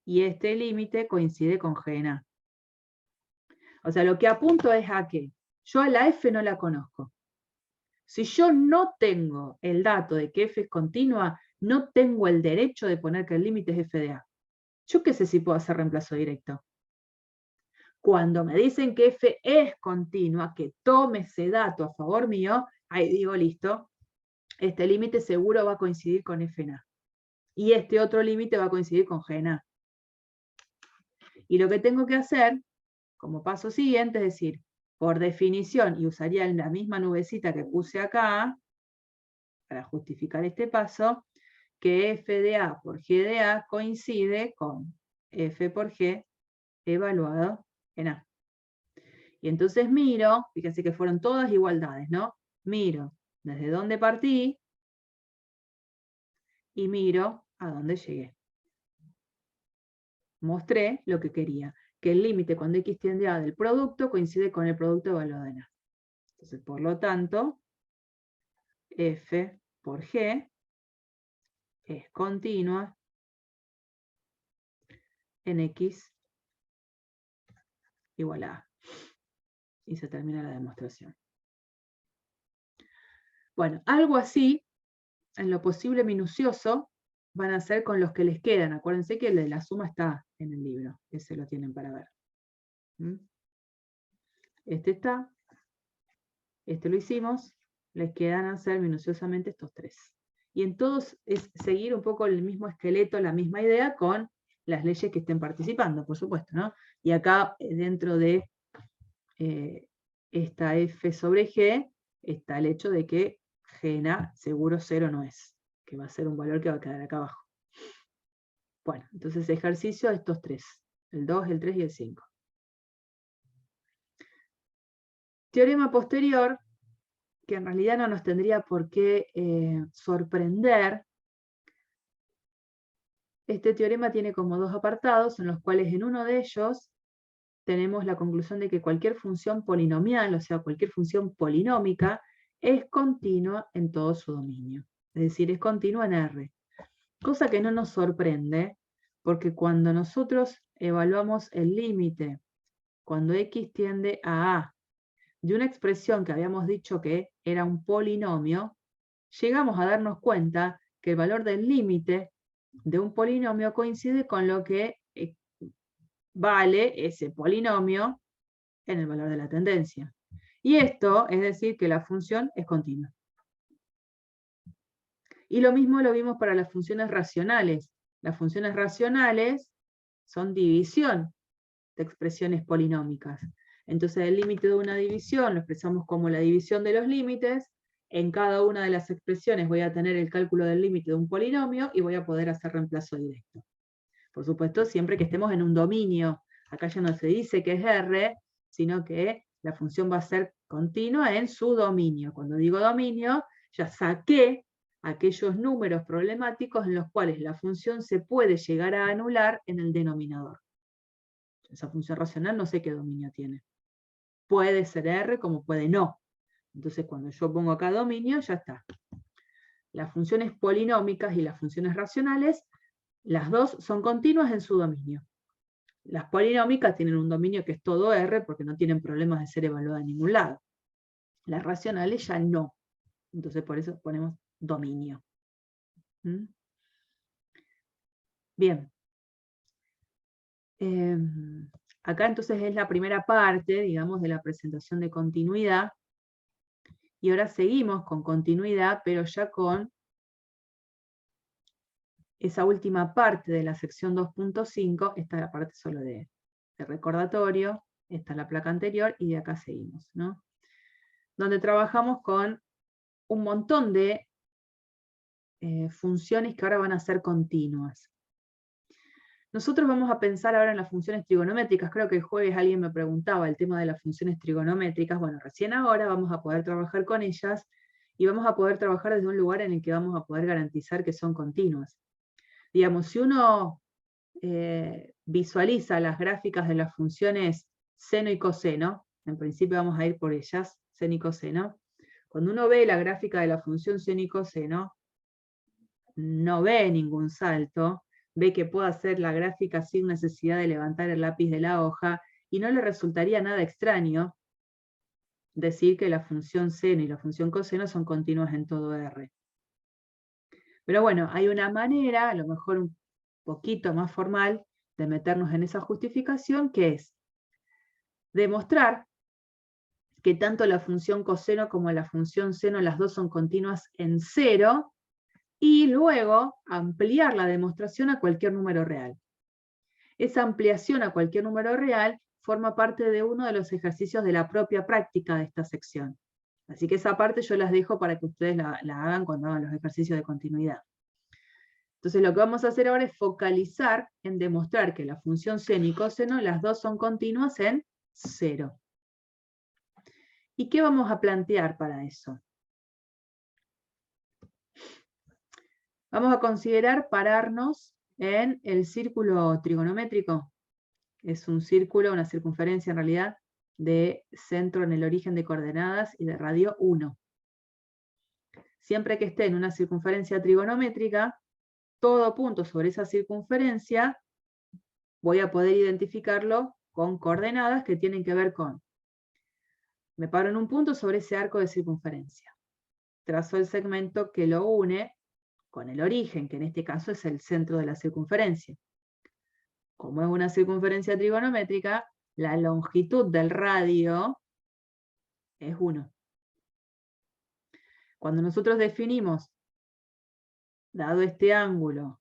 y este límite coincide con G en A. O sea, lo que apunto es a que yo a la F no la conozco. Si yo no tengo el dato de que F es continua, no tengo el derecho de poner que el límite es F de A. Yo qué sé si puedo hacer reemplazo directo. Cuando me dicen que F es continua, que tome ese dato a favor mío, ahí digo, listo, este límite seguro va a coincidir con F en A. Y este otro límite va a coincidir con G en A. Y lo que tengo que hacer, como paso siguiente, es decir, por definición, y usaría la misma nubecita que puse acá, para justificar este paso, que F de A por G de A coincide con F por G evaluado en A. Y entonces miro, fíjense que fueron todas igualdades, ¿no? Miro desde dónde partí y miro a dónde llegué. Mostré lo que quería, que el límite cuando X tiende a del producto coincide con el producto evaluado en A. Entonces, por lo tanto, F por G es continua en X igual a A. Y se termina la demostración. Bueno, algo así, en lo posible minucioso, van a ser con los que les quedan. Acuérdense que el de la suma está en el libro, ese lo tienen para ver. Este está, este lo hicimos, les quedan hacer minuciosamente estos tres. Y en todos es seguir un poco el mismo esqueleto, la misma idea, con las leyes que estén participando, por supuesto, ¿no? Y acá, dentro de esta F sobre G, está el hecho de que G en A seguro 0 no es, que va a ser un valor que va a quedar acá abajo. Bueno, entonces ejercicio de estos tres. El 2, el 3 y el 5. Teorema posterior, que en realidad no nos tendría por qué sorprender. Este teorema tiene como dos apartados, en los cuales en uno de ellos tenemos la conclusión de que cualquier función polinomial, o sea, cualquier función polinómica, es continua en todo su dominio. Es decir, es continua en R. Cosa que no nos sorprende, porque cuando nosotros evaluamos el límite, cuando x tiende a A, de una expresión que habíamos dicho que era un polinomio, llegamos a darnos cuenta que el valor del límite de un polinomio coincide con lo que vale ese polinomio en el valor de la tendencia. Y esto es decir que la función es continua. Y lo mismo lo vimos para las funciones racionales. Las funciones racionales son división de expresiones polinómicas. Entonces el límite de una división lo expresamos como la división de los límites. En cada una de las expresiones voy a tener el cálculo del límite de un polinomio y voy a poder hacer reemplazo directo. Por supuesto, siempre que estemos en un dominio. Acá ya no se dice que es R, sino que la función va a ser continua en su dominio. Cuando digo dominio, ya saqué aquellos números problemáticos en los cuales la función se puede llegar a anular en el denominador. Esa función racional no sé qué dominio tiene. Puede ser R como puede no. Entonces cuando yo pongo acá dominio, ya está. Las funciones polinómicas y las funciones racionales, las dos son continuas en su dominio. Las polinómicas tienen un dominio que es todo R porque no tienen problemas de ser evaluadas en ningún lado. Las racionales ya no. Entonces por eso ponemos dominio. ¿Mm? Bien. Acá entonces es la primera parte, digamos, de la presentación de continuidad. Y ahora seguimos con continuidad, pero ya con esa última parte de la sección 2.5, esta es la parte solo de recordatorio, esta es la placa anterior, y de acá seguimos, ¿no? Donde trabajamos con un montón de funciones que ahora van a ser continuas. Nosotros vamos a pensar ahora en las funciones trigonométricas. Creo que el jueves alguien me preguntaba el tema de las funciones trigonométricas. Bueno, recién ahora vamos a poder trabajar con ellas, y vamos a poder trabajar desde un lugar en el que vamos a poder garantizar que son continuas. Digamos, si uno visualiza las gráficas de las funciones seno y coseno, en principio vamos a ir por ellas, seno y coseno. Cuando uno ve la gráfica de la función seno y coseno, no ve ningún salto, ve que puede hacer la gráfica sin necesidad de levantar el lápiz de la hoja, y no le resultaría nada extraño decir que la función seno y la función coseno son continuas en todo R. Pero bueno, hay una manera, a lo mejor un poquito más formal, de meternos en esa justificación, que es demostrar que tanto la función coseno como la función seno, las dos son continuas en cero, y luego ampliar la demostración a cualquier número real. Esa ampliación a cualquier número real forma parte de uno de los ejercicios de la propia práctica de esta sección. Así que esa parte yo las dejo para que ustedes la hagan cuando hagan los ejercicios de continuidad. Entonces lo que vamos a hacer ahora es focalizar en demostrar que la función seno y coseno, las dos son continuas en 0. ¿Y qué vamos a plantear para eso? Vamos a considerar pararnos en el círculo trigonométrico. Es un círculo, una circunferencia en realidad, de centro en el origen de coordenadas y de radio 1. Siempre que esté en una circunferencia trigonométrica, todo punto sobre esa circunferencia voy a poder identificarlo con coordenadas que tienen que ver con, me paro en un punto sobre ese arco de circunferencia. Trazo el segmento que lo une con el origen, que en este caso es el centro de la circunferencia. Como es una circunferencia trigonométrica, la longitud del radio es 1. Cuando nosotros definimos, dado este ángulo,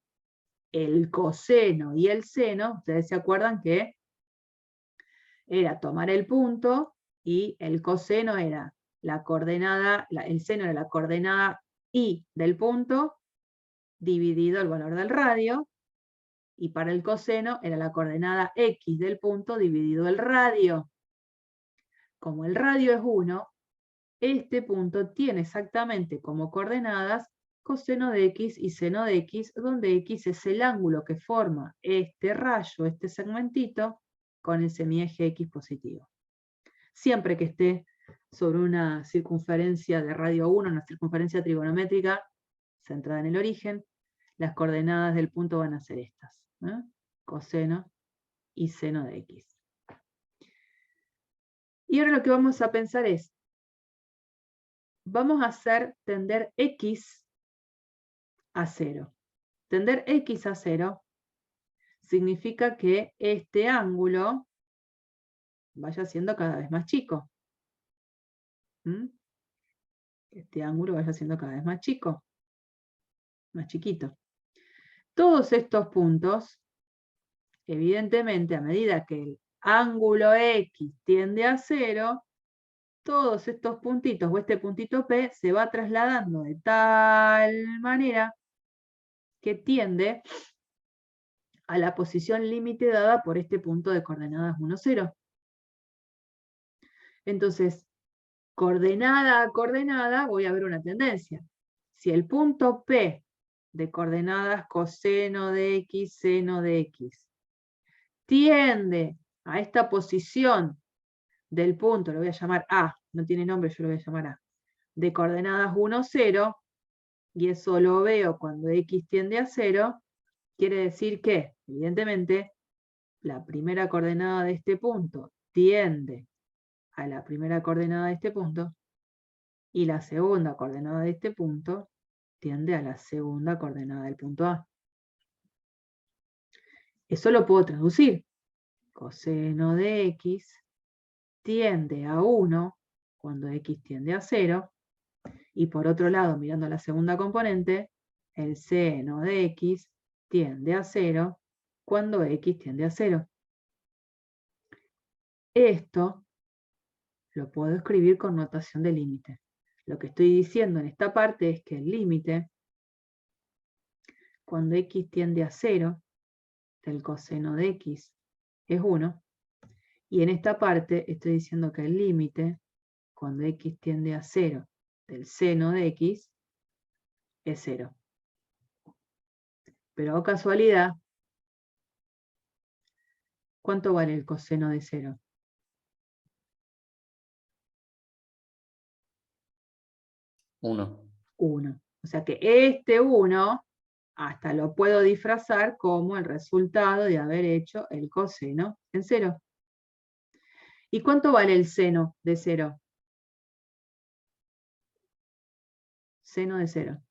el coseno y el seno, ustedes se acuerdan que era tomar el punto y el coseno era la coordenada, el seno era la coordenada y del punto dividido el valor del radio, Y para el coseno era la coordenada X del punto dividido el radio. Como el radio es 1, este punto tiene exactamente como coordenadas coseno de X y seno de X, donde X es el ángulo que forma este rayo, este segmentito, con el semieje X positivo. Siempre que esté sobre una circunferencia de radio 1, una circunferencia trigonométrica centrada en el origen, las coordenadas del punto van a ser estas, ¿eh? Coseno y seno de X. Y ahora lo que vamos a pensar es, vamos a hacer tender X a 0. Tender X a 0 significa que este ángulo vaya siendo cada vez más chico. Este ángulo vaya siendo cada vez más chico, más chiquito. Todos estos puntos, evidentemente, a medida que el ángulo X tiende a 0, todos estos puntitos, o este puntito P, se va trasladando de tal manera que tiende a la posición límite dada por este punto de coordenadas 1, 0. Entonces, coordenada a coordenada, voy a ver una tendencia. Si el punto P de coordenadas coseno de X, seno de X, tiende a esta posición del punto, lo voy a llamar A, no tiene nombre, yo lo voy a llamar A, de coordenadas 1, 0, y eso lo veo cuando X tiende a 0, quiere decir que, evidentemente, la primera coordenada de este punto tiende a la primera coordenada de este punto, y la segunda coordenada de este punto tiende a la segunda coordenada del punto A. Eso lo puedo traducir. Coseno de X tiende a 1 cuando X tiende a 0, y por otro lado, mirando la segunda componente, el seno de X tiende a 0 cuando X tiende a 0. Esto lo puedo escribir con notación de límite. Lo que estoy diciendo en esta parte es que el límite, cuando X tiende a 0, del coseno de X es 1, y en esta parte estoy diciendo que el límite, cuando X tiende a 0, del seno de X, es 0. Pero, oh casualidad, ¿cuánto vale el coseno de 0? 1. 1. O sea que este 1 hasta lo puedo disfrazar como el resultado de haber hecho el coseno en 0. ¿Y cuánto vale el seno de 0? Seno de 0.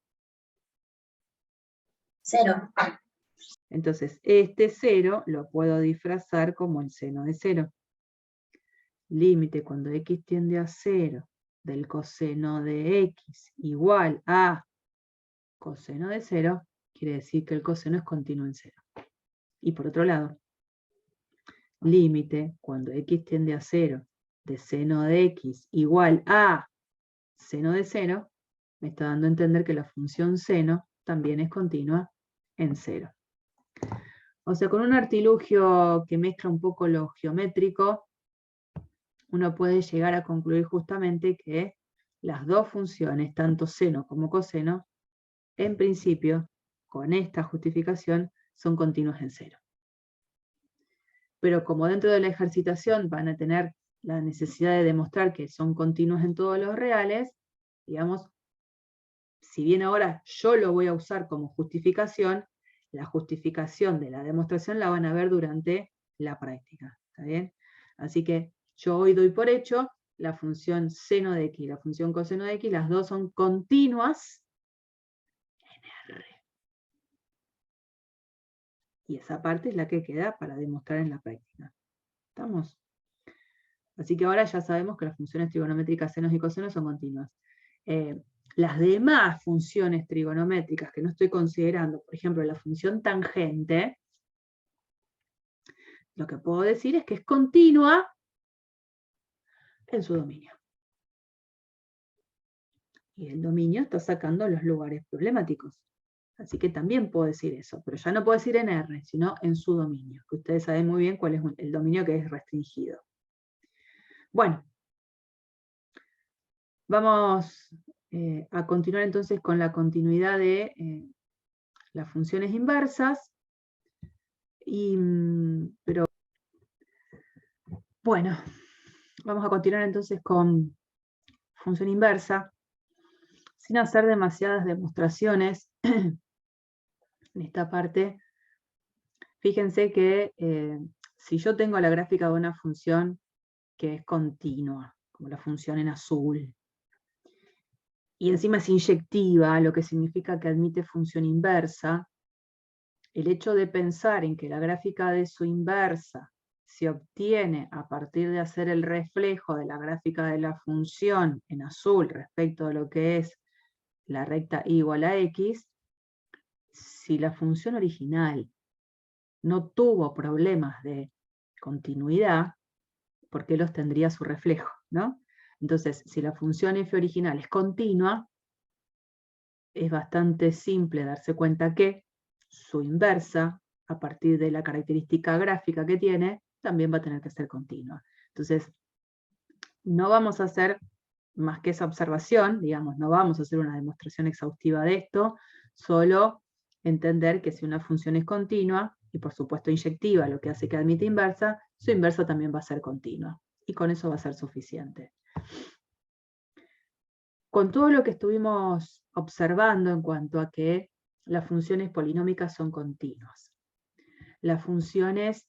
0. Entonces, este 0 lo puedo disfrazar como el seno de 0. Límite cuando X tiende a 0 del coseno de X igual a coseno de 0, quiere decir que el coseno es continuo en 0. Y por otro lado, límite cuando X tiende a 0 de seno de X igual a seno de 0, me está dando a entender que la función seno también es continua en 0. O sea, con un artilugio que mezcla un poco lo geométrico, uno puede llegar a concluir justamente que las dos funciones, tanto seno como coseno, en principio, con esta justificación, son continuas en 0. Pero como dentro de la ejercitación van a tener la necesidad de demostrar que son continuas en todos los reales, digamos, si bien ahora yo lo voy a usar como justificación, la justificación de la demostración la van a ver durante la práctica, ¿está bien? Así que yo hoy doy por hecho la función seno de X y la función coseno de X, las dos son continuas en R. Y esa parte es la que queda para demostrar en la práctica. ¿Estamos? Así que ahora ya sabemos que las funciones trigonométricas senos y cosenos son continuas. Las demás funciones trigonométricas que no estoy considerando, por ejemplo, la función tangente, lo que puedo decir es que es continua en su dominio. Y el dominio está sacando los lugares problemáticos. Así que también puedo decir eso, pero ya no puedo decir en R, sino en su dominio, que ustedes saben muy bien cuál es el dominio que es restringido. Bueno, vamos a continuar entonces con la continuidad de las funciones inversas. Pero bueno, vamos a continuar entonces con función inversa, sin hacer demasiadas demostraciones en esta parte. Fíjense que si yo tengo la gráfica de una función que es continua, como la función en azul, y encima es inyectiva, lo que significa que admite función inversa, el hecho de pensar en que la gráfica de su inversa se obtiene a partir de hacer el reflejo de la gráfica de la función en azul respecto de lo que es la recta y igual a x, si la función original no tuvo problemas de continuidad, ¿por qué los tendría su reflejo? ¿No? Entonces, si la función f original es continua, es bastante simple darse cuenta que su inversa, a partir de la característica gráfica que tiene, también va a tener que ser continua. Entonces, no vamos a hacer más que esa observación, digamos, no vamos a hacer una demostración exhaustiva de esto, solo entender que si una función es continua, y por supuesto inyectiva, lo que hace que admite inversa, su inversa también va a ser continua. Y con eso va a ser suficiente. Con todo lo que estuvimos observando en cuanto a que las funciones polinómicas son continuas, las funciones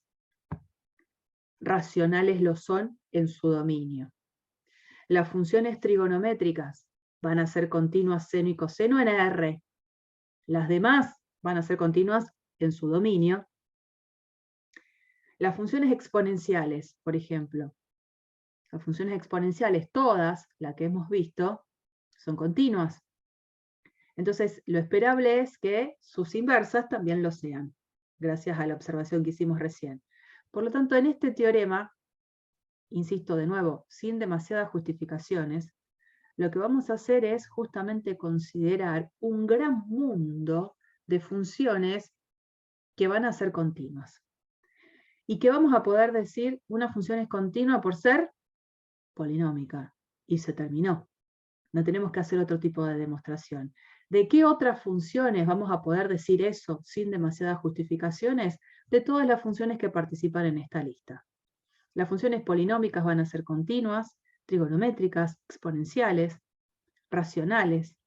racionales lo son en su dominio, las funciones trigonométricas van a ser continuas seno y coseno en R, las demás van a ser continuas en su dominio. Las funciones exponenciales, por ejemplo, las funciones exponenciales, todas las que hemos visto, son continuas. Entonces, lo esperable es que sus inversas también lo sean, gracias a la observación que hicimos recién. Por lo tanto, en este teorema, insisto de nuevo, sin demasiadas justificaciones, lo que vamos a hacer es justamente considerar un gran mundo de funciones que van a ser continuas. Y que vamos a poder decir una función es continua por ser polinómica. Y se terminó. No tenemos que hacer otro tipo de demostración. ¿De qué otras funciones vamos a poder decir eso sin demasiadas justificaciones? De todas las funciones que participan en esta lista. Las funciones polinómicas van a ser continuas, trigonométricas, exponenciales, racionales,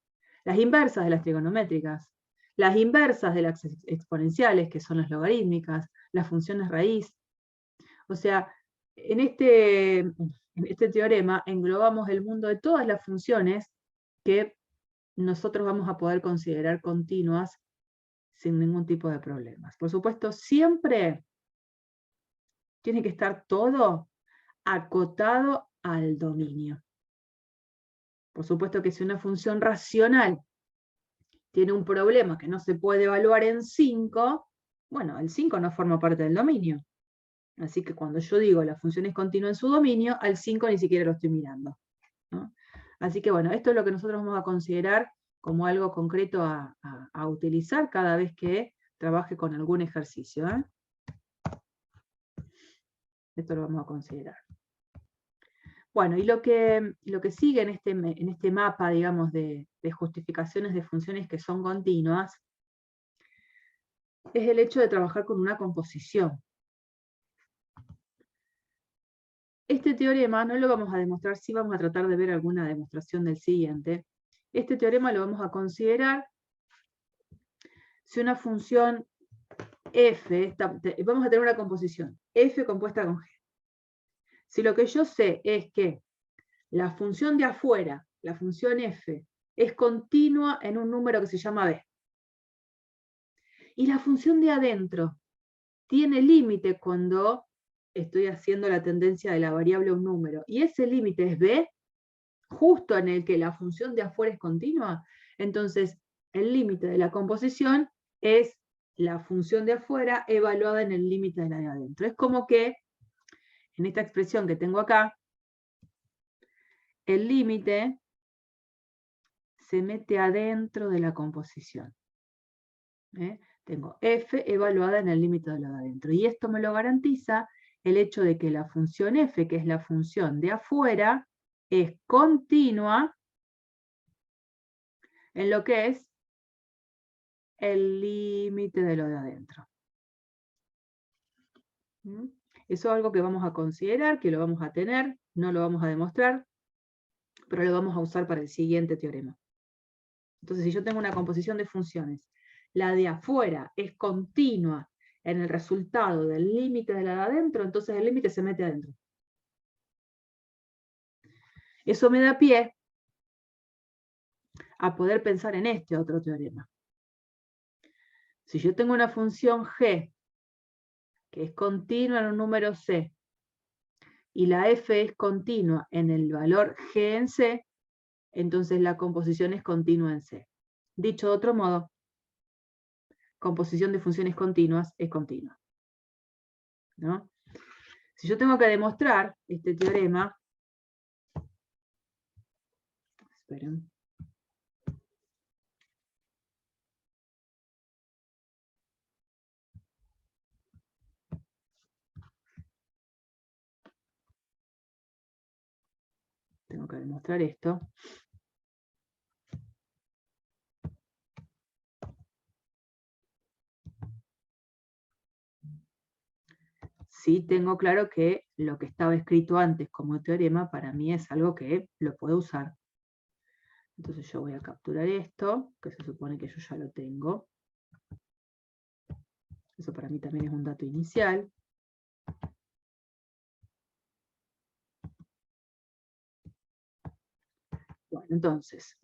las inversas de las trigonométricas, las inversas de las exponenciales, que son las logarítmicas, las funciones raíz. O sea, en este teorema englobamos el mundo de todas las funciones que nosotros vamos a poder considerar continuas sin ningún tipo de problemas. Por supuesto, siempre tiene que estar todo acotado al dominio. Por supuesto que si una función racional tiene un problema que no se puede evaluar en 5, bueno, el 5 no forma parte del dominio. Así que cuando yo digo la función es continua en su dominio, al 5 ni siquiera lo estoy mirando, ¿no? Así que bueno, esto es lo que nosotros vamos a considerar como algo concreto a utilizar cada vez que trabaje con algún ejercicio, ¿eh? Esto lo vamos a considerar. Bueno, y lo que sigue en este mapa, digamos, de justificaciones de funciones que son continuas, es el hecho de trabajar con una composición. Este teorema no lo vamos a demostrar, sí vamos a tratar de ver alguna demostración del siguiente. Este teorema lo vamos a considerar si una función f, vamos a tener una composición, f compuesta con g. Si lo que yo sé es que la función de afuera, la función f, es continua en un número que se llama b, y la función de adentro tiene límite cuando estoy haciendo la tendencia de la variable a un número, y ese límite es b, justo en el que la función de afuera es continua, entonces el límite de la composición es la función de afuera evaluada en el límite de la de adentro. Es como que, en esta expresión que tengo acá, el límite se mete adentro de la composición. Tengo f evaluada en el límite de lo de adentro. Y esto me lo garantiza el hecho de que la función f, que es la función de afuera, es continua en lo que es el límite de lo de adentro. Eso es algo que vamos a considerar, que lo vamos a tener, no lo vamos a demostrar, pero lo vamos a usar para el siguiente teorema. Entonces, si yo tengo una composición de funciones, la de afuera es continua en el resultado del límite de la de adentro, entonces el límite se mete adentro. Eso me da pie a poder pensar en este otro teorema. Si yo tengo una función g, que es continua en un número c, y la f es continua en el valor g en c, entonces la composición es continua en c. Dicho de otro modo, composición de funciones continuas es continua, ¿no? Si yo tengo que demostrar este teorema, esperen. Tengo que demostrar esto. Sí tengo claro que lo que estaba escrito antes como teorema para mí es algo que lo puedo usar. Entonces yo voy a capturar esto, que se supone que yo ya lo tengo. Eso para mí también es un dato inicial. Bueno, entonces,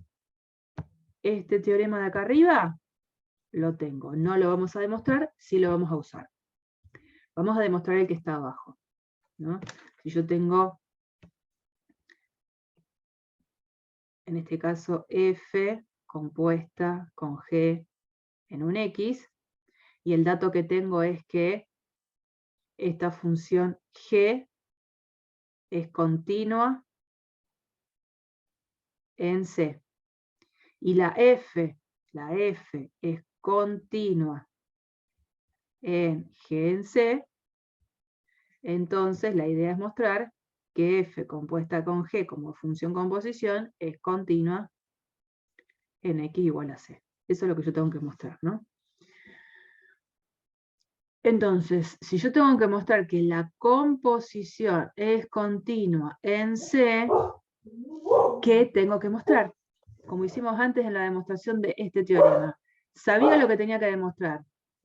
este teorema de acá arriba lo tengo. No lo vamos a demostrar, sí lo vamos a usar. Vamos a demostrar el que está abajo, ¿no? Si yo tengo, en este caso, f compuesta con g en un x, y el dato que tengo es que esta función g es continua en C. Y la f es continua en G en C, entonces la idea es mostrar que f compuesta con g como función composición es continua en x igual a c. Eso es lo que yo tengo que mostrar, ¿no? Entonces, si yo tengo que mostrar que la composición es continua en C, ¿qué tengo que mostrar? Como hicimos antes en la demostración de este teorema. Sabía lo que tenía que demostrar,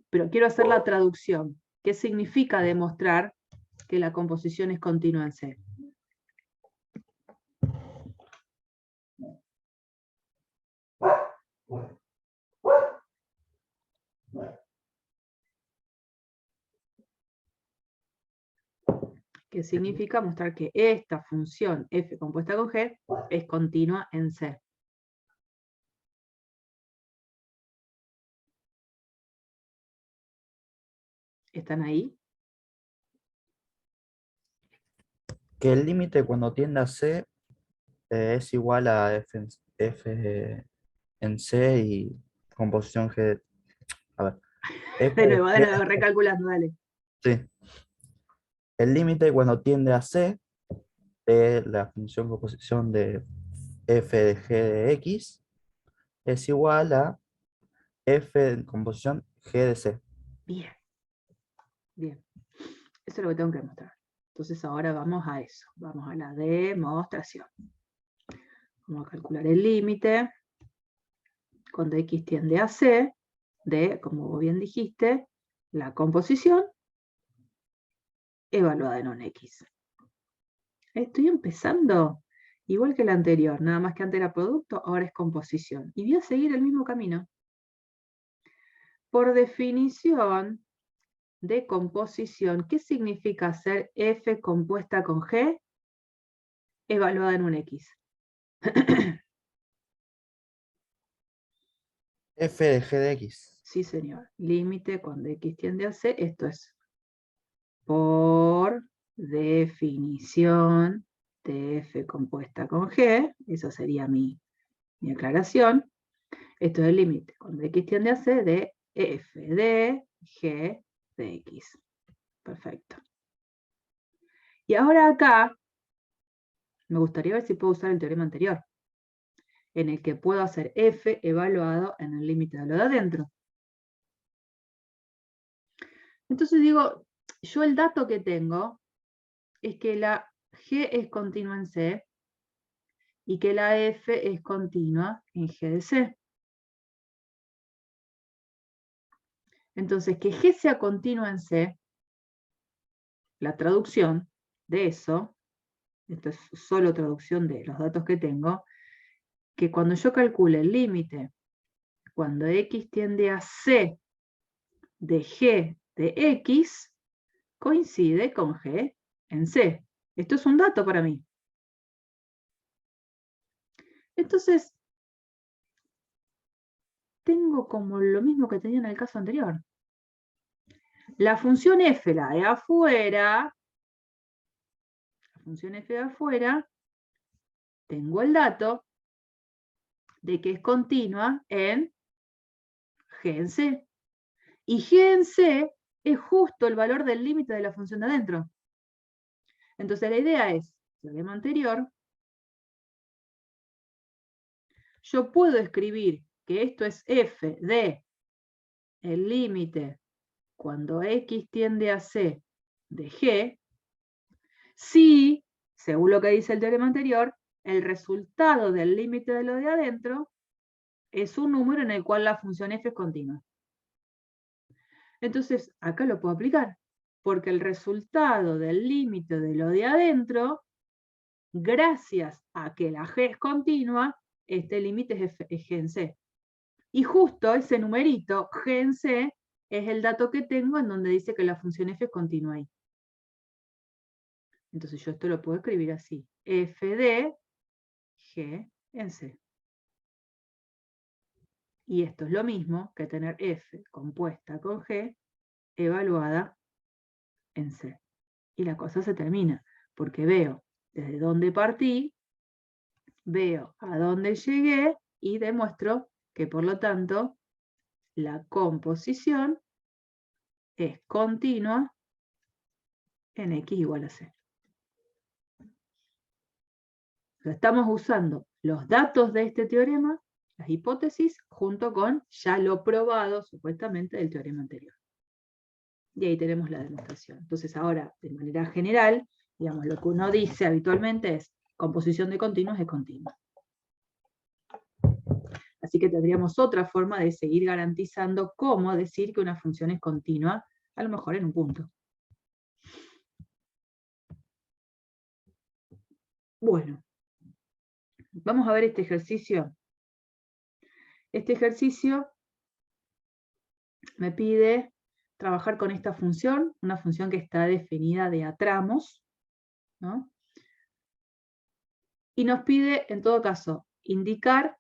pero quiero hacer la traducción. ¿Qué significa demostrar que la composición es continua en C? ¿Qué significa mostrar que esta función f compuesta con g es continua en C? ¿Están ahí? Que el límite cuando tiende a C es igual a F en C y composición G. A ver. F De nuevo, recalculando, dale. sí. El límite cuando tiende a C de la función composición de f de g de x es igual a f de composición g de c. Bien. Bien. Eso es lo que tengo que demostrar. Entonces ahora vamos a eso. Vamos a la demostración. Vamos a calcular el límite cuando x tiende a C de, como vos bien dijiste, la composición evaluada en un x. Estoy empezando igual que la anterior, nada más que antes era producto, ahora es composición. Y voy a seguir el mismo camino. Por definición de composición, ¿qué significa hacer f compuesta con g evaluada en un x? F de g de x. Sí, señor. Límite cuando x tiende a C, esto es por definición de f compuesta con g, esa sería mi aclaración. Esto es el límite cuando x tiende a C de f de g de x. Perfecto. Y ahora acá, me gustaría ver si puedo usar el teorema anterior, en el que puedo hacer f evaluado en el límite de lo de adentro. Entonces digo, yo el dato que tengo es que la g es continua en C y que la f es continua en G de C. Entonces, que G sea continua en C, la traducción de eso, esto es solo traducción de los datos que tengo, que cuando yo calcule el límite, cuando x tiende a C de G de X, coincide con G en C. Esto es un dato para mí. Entonces, tengo como lo mismo que tenía en el caso anterior. La función f, la de afuera, la función f de afuera, tengo el dato de que es continua en G en C. Y G en C es justo el valor del límite de la función de adentro. Entonces la idea es, teorema anterior, yo puedo escribir que esto es f de el límite cuando x tiende a C de G, si, según lo que dice el teorema anterior, el resultado del límite de lo de adentro es un número en el cual la función f es continua. Entonces, acá lo puedo aplicar, porque el resultado del límite de lo de adentro, gracias a que la g es continua, este límite es g en C. Y justo ese numerito, g en C, es el dato que tengo en donde dice que la función f es continua ahí. Entonces yo esto lo puedo escribir así, f de g en C. Y esto es lo mismo que tener f compuesta con g evaluada en C. Y la cosa se termina, porque veo desde dónde partí, veo a dónde llegué y demuestro que por lo tanto la composición es continua en x igual a C. Estamos usando los datos de este teorema, las hipótesis, junto con ya lo probado supuestamente del teorema anterior. Y ahí tenemos la demostración. Entonces ahora, de manera general, digamos, lo que uno dice habitualmente es composición de continuos es continua. Así que tendríamos otra forma de seguir garantizando cómo decir que una función es continua, a lo mejor en un punto. Bueno, vamos a ver este ejercicio. Este ejercicio me pide trabajar con esta función, una función que está definida de a tramos, ¿no? Y nos pide, en todo caso, indicar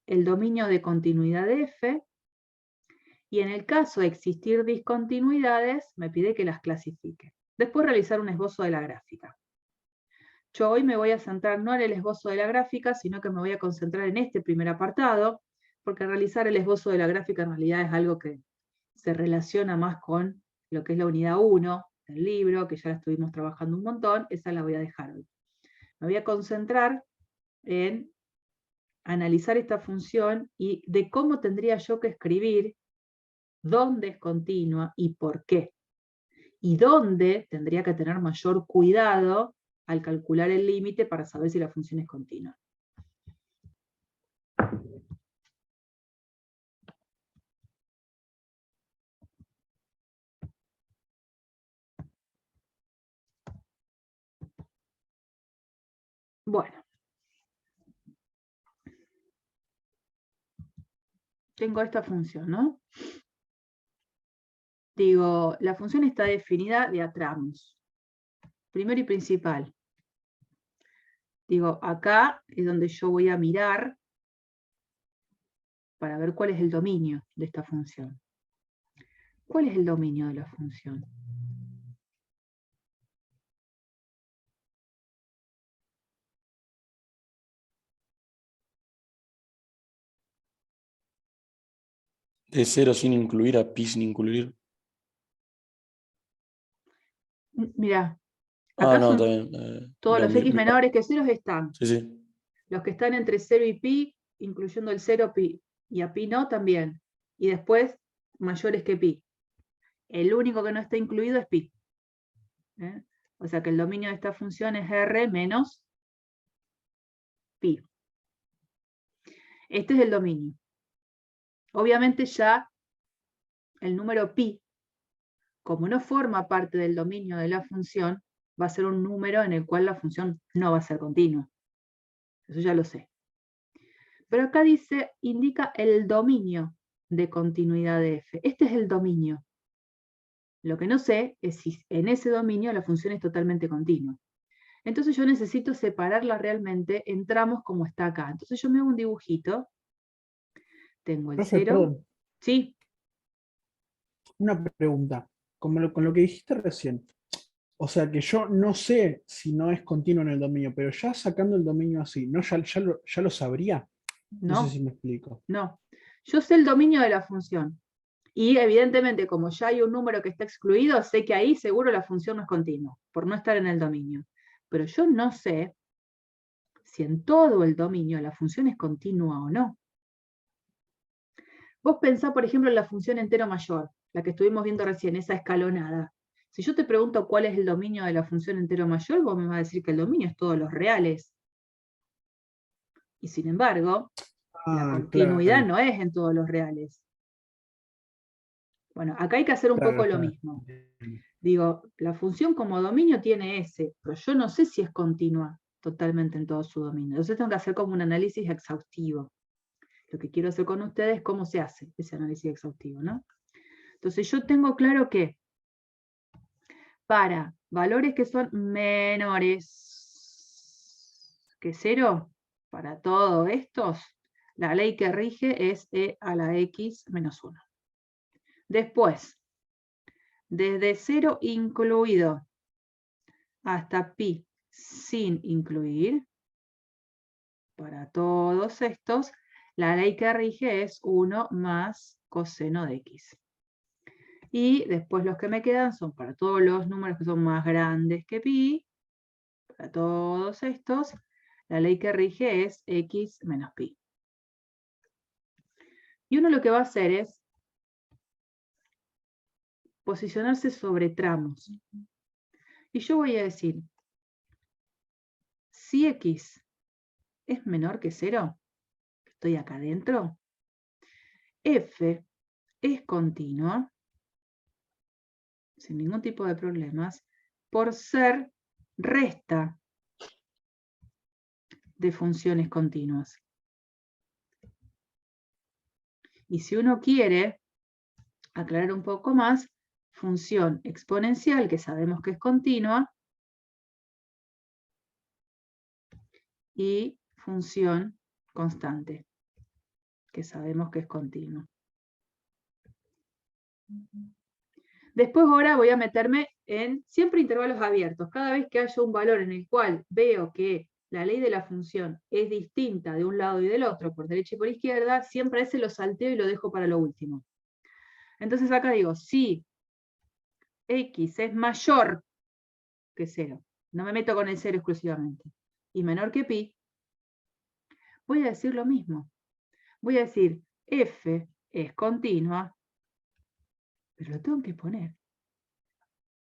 el dominio de continuidad de f, y en el caso de existir discontinuidades, me pide que las clasifique. Después realizar un esbozo de la gráfica. Yo hoy me voy a centrar no en el esbozo de la gráfica, sino que me voy a concentrar en este primer apartado, porque realizar el esbozo de la gráfica en realidad es algo que se relaciona más con lo que es la unidad 1 del libro, que ya la estuvimos trabajando un montón, esa la voy a dejar hoy. Me voy a concentrar en analizar esta función y de cómo tendría yo que escribir dónde es continua y por qué. Y dónde tendría que tener mayor cuidado al calcular el límite para saber si la función es continua. Bueno. Tengo esta función, ¿no? Digo, la función está definida de a tramos. Primero y principal. Digo, acá es donde yo voy a mirar para ver cuál es el dominio de esta función. ¿Cuál es el dominio de la función? De 0 sin incluir a pi sin incluir. Mirá, Ah, acá no, son está bien. todos lo los mi- x mi- menores que 0 están. Sí, sí. Los que están entre 0 y pi, incluyendo el 0 pi, y a pi no también. Y después, mayores que pi. El único que no está incluido es pi. ¿Eh? O sea que el dominio de esta función es r menos pi. Este es el dominio. Obviamente ya el número pi, como no forma parte del dominio de la función, va a ser un número en el cual la función no va a ser continua. Eso ya lo sé. Pero acá dice, indica el dominio de continuidad de f. Este es el dominio. Lo que no sé es si en ese dominio la función es totalmente continua. Entonces yo necesito separarla realmente en tramos como está acá. Entonces yo me hago un dibujito. Tengo el Profe, 0. perdón, Sí, una pregunta. Con lo que dijiste recién. O sea que yo no sé si no es continuo en el dominio, pero ya sacando el dominio así, ¿no? Ya lo sabría. No sé no, si me explico. no. Yo sé el dominio de la función. Y evidentemente, como ya hay un número que está excluido, sé que ahí seguro la función no es continua, por no estar en el dominio. Pero yo no sé si en todo el dominio la función es continua o no. Vos pensá, por ejemplo, en la función entero mayor, la que estuvimos viendo recién, esa escalonada. Si yo te pregunto cuál es el dominio de la función entero mayor, vos me vas a decir que el dominio es todos los reales. Y sin embargo, la continuidad Claro, no es en todos los reales. Bueno, acá hay que hacer un claro, poco lo claro. mismo. Digo, la función como dominio tiene S, pero yo no sé si es continua totalmente en todo su dominio. Entonces tengo que hacer como un análisis exhaustivo. Lo que quiero hacer con ustedes es cómo se hace ese análisis exhaustivo, ¿no? Entonces yo tengo claro que para valores que son menores que 0, para todos estos, la ley que rige es e a la x menos 1. Después, desde 0 incluido hasta pi sin incluir, para todos estos, la ley que rige es 1 más coseno de x. Y después los que me quedan son para todos los números que son más grandes que pi, para todos estos, la ley que rige es x menos pi. Y uno lo que va a hacer es posicionarse sobre tramos. Y yo voy a decir, si x es menor que 0, estoy acá adentro, f es continua, sin ningún tipo de problemas, por ser resta de funciones continuas. Y si uno quiere aclarar un poco más, función exponencial, que sabemos que es continua, y función constante, que sabemos que es continua. Después ahora voy a meterme en siempre intervalos abiertos. Cada vez que haya un valor en el cual veo que la ley de la función es distinta de un lado y del otro, por derecha y por izquierda, siempre a ese lo salteo y lo dejo para lo último. Entonces acá digo, si x es mayor que 0, no me meto con el 0 exclusivamente, y menor que pi, voy a decir lo mismo. Voy a decir, f es continua, pero lo tengo que poner,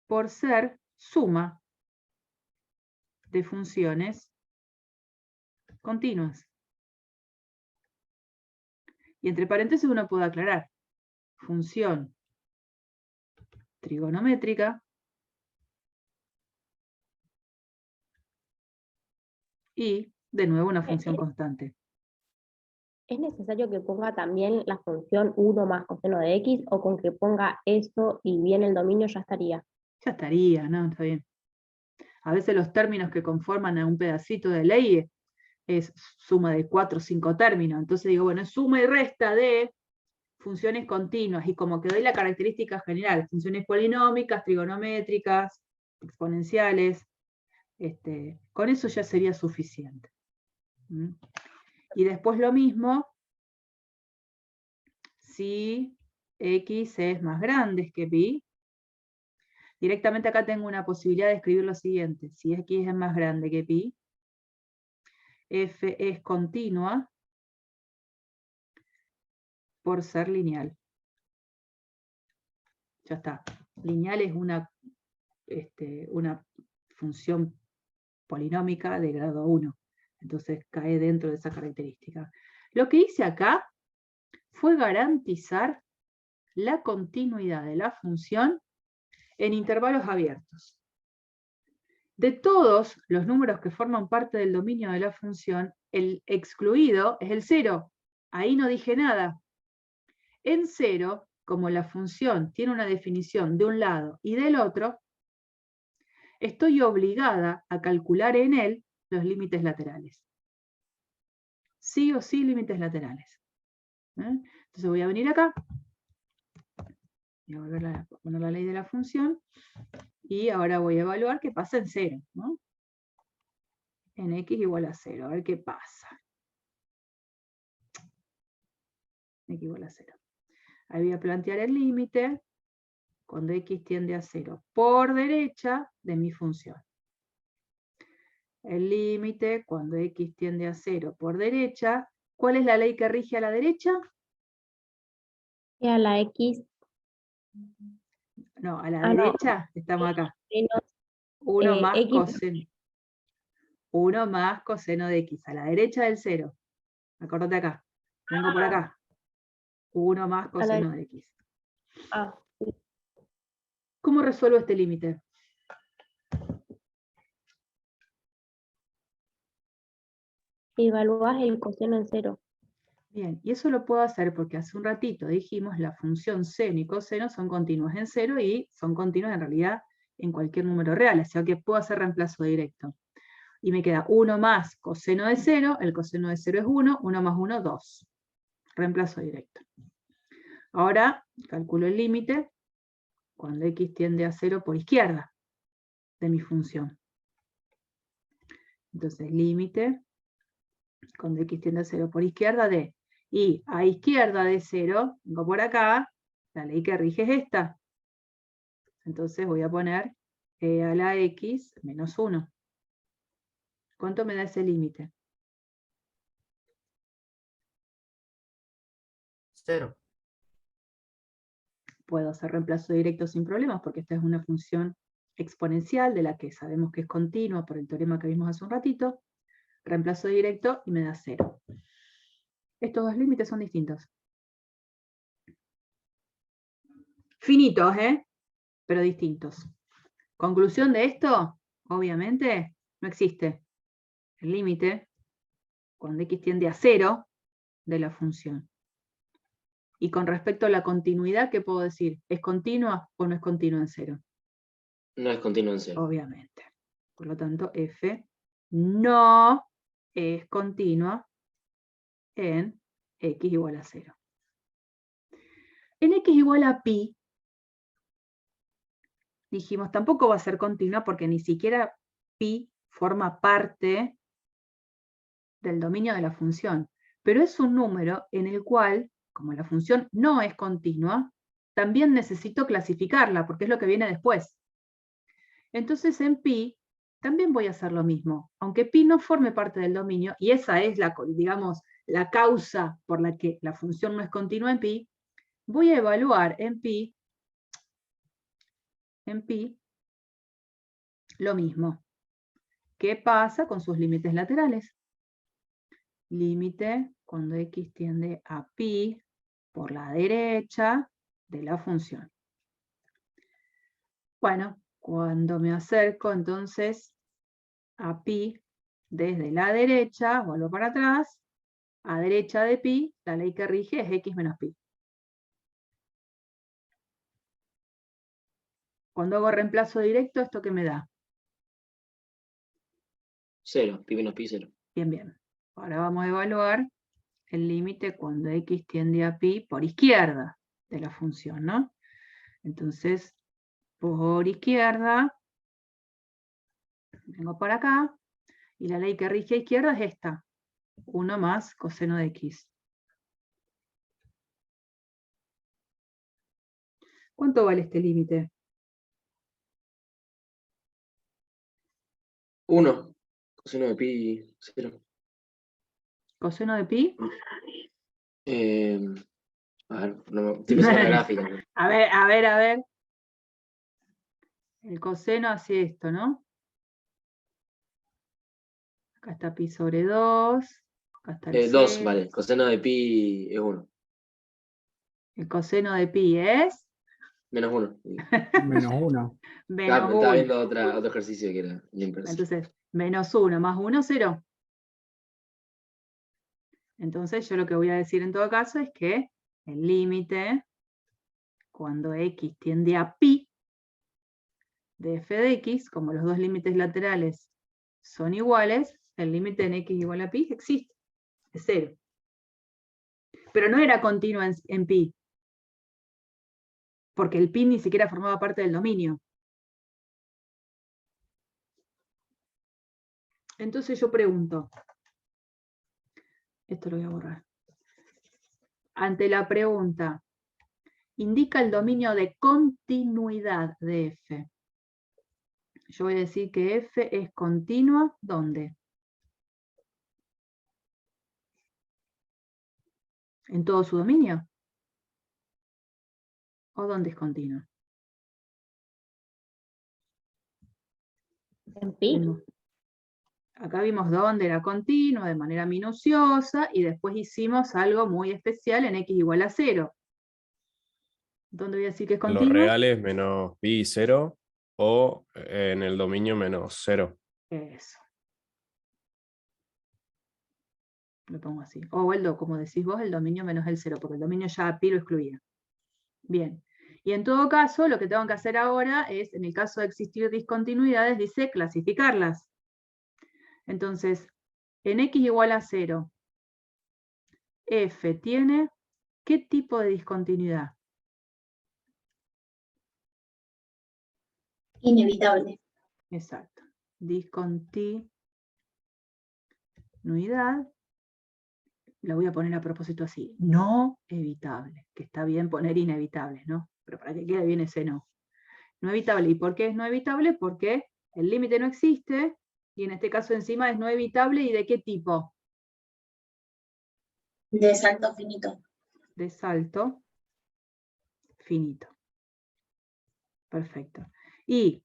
por ser suma de funciones continuas. Y entre paréntesis uno puede aclarar, función trigonométrica y, de nuevo, una función constante. ¿Es necesario que ponga también la función 1 más coseno de x o con que ponga eso y bien el dominio ya estaría? Ya estaría, ¿no? Está bien. A veces los términos que conforman a un pedacito de ley es suma de 4 o 5 términos. Entonces digo, bueno, es suma y resta de funciones continuas, y como que doy la característica general, funciones polinómicas, trigonométricas, exponenciales, con eso ya sería suficiente. ¿Mm? Y después lo mismo, si X es más grande que pi. Directamente acá tengo una posibilidad de escribir lo siguiente. Si X es más grande que pi, F es continua por ser lineal. Ya está. Lineal es una función polinómica de grado 1. Entonces cae dentro de esa característica. Lo que hice acá fue garantizar la continuidad de la función en intervalos abiertos. De todos los números que forman parte del dominio de la función, el excluido es el 0. Ahí no dije nada. En 0, como la función tiene una definición de un lado y del otro, estoy obligada a calcular en él los límites laterales. Sí o sí límites laterales. Entonces voy a venir acá, voy a volver a poner la ley de la función, y ahora voy a evaluar qué pasa en 0, ¿no? En X igual a 0, a ver qué pasa. X igual a 0. Ahí voy a plantear el límite cuando X tiende a 0 por derecha de mi función. El límite cuando X tiende a 0 por derecha. ¿Cuál es la ley que rige a la derecha? Y a la X No, a la no. derecha estamos acá. menos 1 más X. coseno. 1 más coseno de X. A la derecha del 0. Acordate acá. Vengo por acá. 1 más coseno de X. Ah, ¿Cómo resuelvo este límite? evalúas el coseno en 0. Bien, y eso lo puedo hacer porque hace un ratito dijimos la función seno y coseno son continuas en 0 y son continuas en realidad en cualquier número real, o sea que puedo hacer reemplazo directo. Y me queda 1 más coseno de 0, el coseno de 0 es 1, 1 más 1, 2. Reemplazo directo. Ahora calculo el límite cuando X tiende a 0 por izquierda de mi función. Entonces límite cuando X tiende a 0 por izquierda de, y a izquierda de 0, vengo por acá, la ley que rige es esta. Entonces voy a poner e a la X menos 1. ¿Cuánto me da ese límite? 0. Puedo hacer reemplazo directo sin problemas porque esta es una función exponencial de la que sabemos que es continua por el teorema que vimos hace un ratito. Reemplazo directo y me da 0. Estos dos límites son distintos. Finitos, pero distintos. Conclusión de esto, obviamente, no existe el límite cuando X tiende a 0 de la función. Y con respecto a la continuidad, ¿qué puedo decir? ¿Es continua o no es continua en 0? No es continuo en 0. Obviamente. Por lo tanto, F no es continua en X igual a 0. En X igual a pi, dijimos, tampoco va a ser continua porque ni siquiera pi forma parte del dominio de la función. Pero es un número en el cual, como la función no es continua, también necesito clasificarla, porque es lo que viene después. Entonces en pi también voy a hacer lo mismo. Aunque pi no forme parte del dominio, y esa es la, digamos, la causa por la que la función no es continua en pi, voy a evaluar en pi lo mismo. ¿Qué pasa con sus límites laterales? Límite cuando X tiende a pi por la derecha de la función. Bueno, cuando me acerco entonces a pi desde la derecha, vuelvo para atrás, a derecha de pi, la ley que rige es X menos pi. Cuando hago reemplazo directo, ¿esto qué me da? 0, pi menos pi, 0. Bien, bien. Ahora vamos a evaluar el límite cuando X tiende a pi por izquierda de la función, ¿no? Entonces, por izquierda, vengo por acá, y la ley que rige a izquierda es esta. 1 más coseno de X. ¿Cuánto vale este límite? 1. Coseno de pi 0. ¿Coseno de pi? A ver, estoy pensando en la gráfica. A ver. El coseno hace esto, ¿no? Acá está pi sobre 2. Acá está el 2, 0. vale. Coseno de pi es 1. El coseno de pi es Menos 1. Menos 1. menos Estaba 1. viendo otro ejercicio que era la inversión. Entonces, menos 1 más 1, 0. Entonces, yo lo que voy a decir en todo caso es que el límite, cuando x tiende a pi, de f de x, como los dos límites laterales son iguales, el límite en x igual a pi existe, es 0. Pero no era continuo en pi, porque el pi ni siquiera formaba parte del dominio. Entonces yo pregunto, esto lo voy a borrar. Ante la pregunta, indica el dominio de continuidad de f. Yo voy a decir que f es continua, ¿dónde? ¿En todo su dominio? ¿O dónde es continua? En pi. Acá vimos dónde era continua de manera minuciosa y después hicimos algo muy especial en x igual a 0. ¿Dónde voy a decir que es Los continua? reales menos pi 0 o en el dominio menos 0. Eso. Lo pongo así. O como decís vos, el dominio menos el 0, porque el dominio ya a pi lo excluía. Bien. Y en todo caso, lo que tengo que hacer ahora es, en el caso de existir discontinuidades, dice clasificarlas. Entonces, en x igual a 0, f tiene ¿qué tipo de discontinuidad? Inevitable. Exacto. Discontinuidad. La voy a poner a propósito así. No evitable. Que está bien poner inevitable, ¿no? Pero para que quede bien ese no. No evitable. ¿Y por qué es no evitable? Porque el límite no existe, y en este caso encima es no evitable, ¿y de qué tipo? De salto finito. De salto finito. Perfecto. Y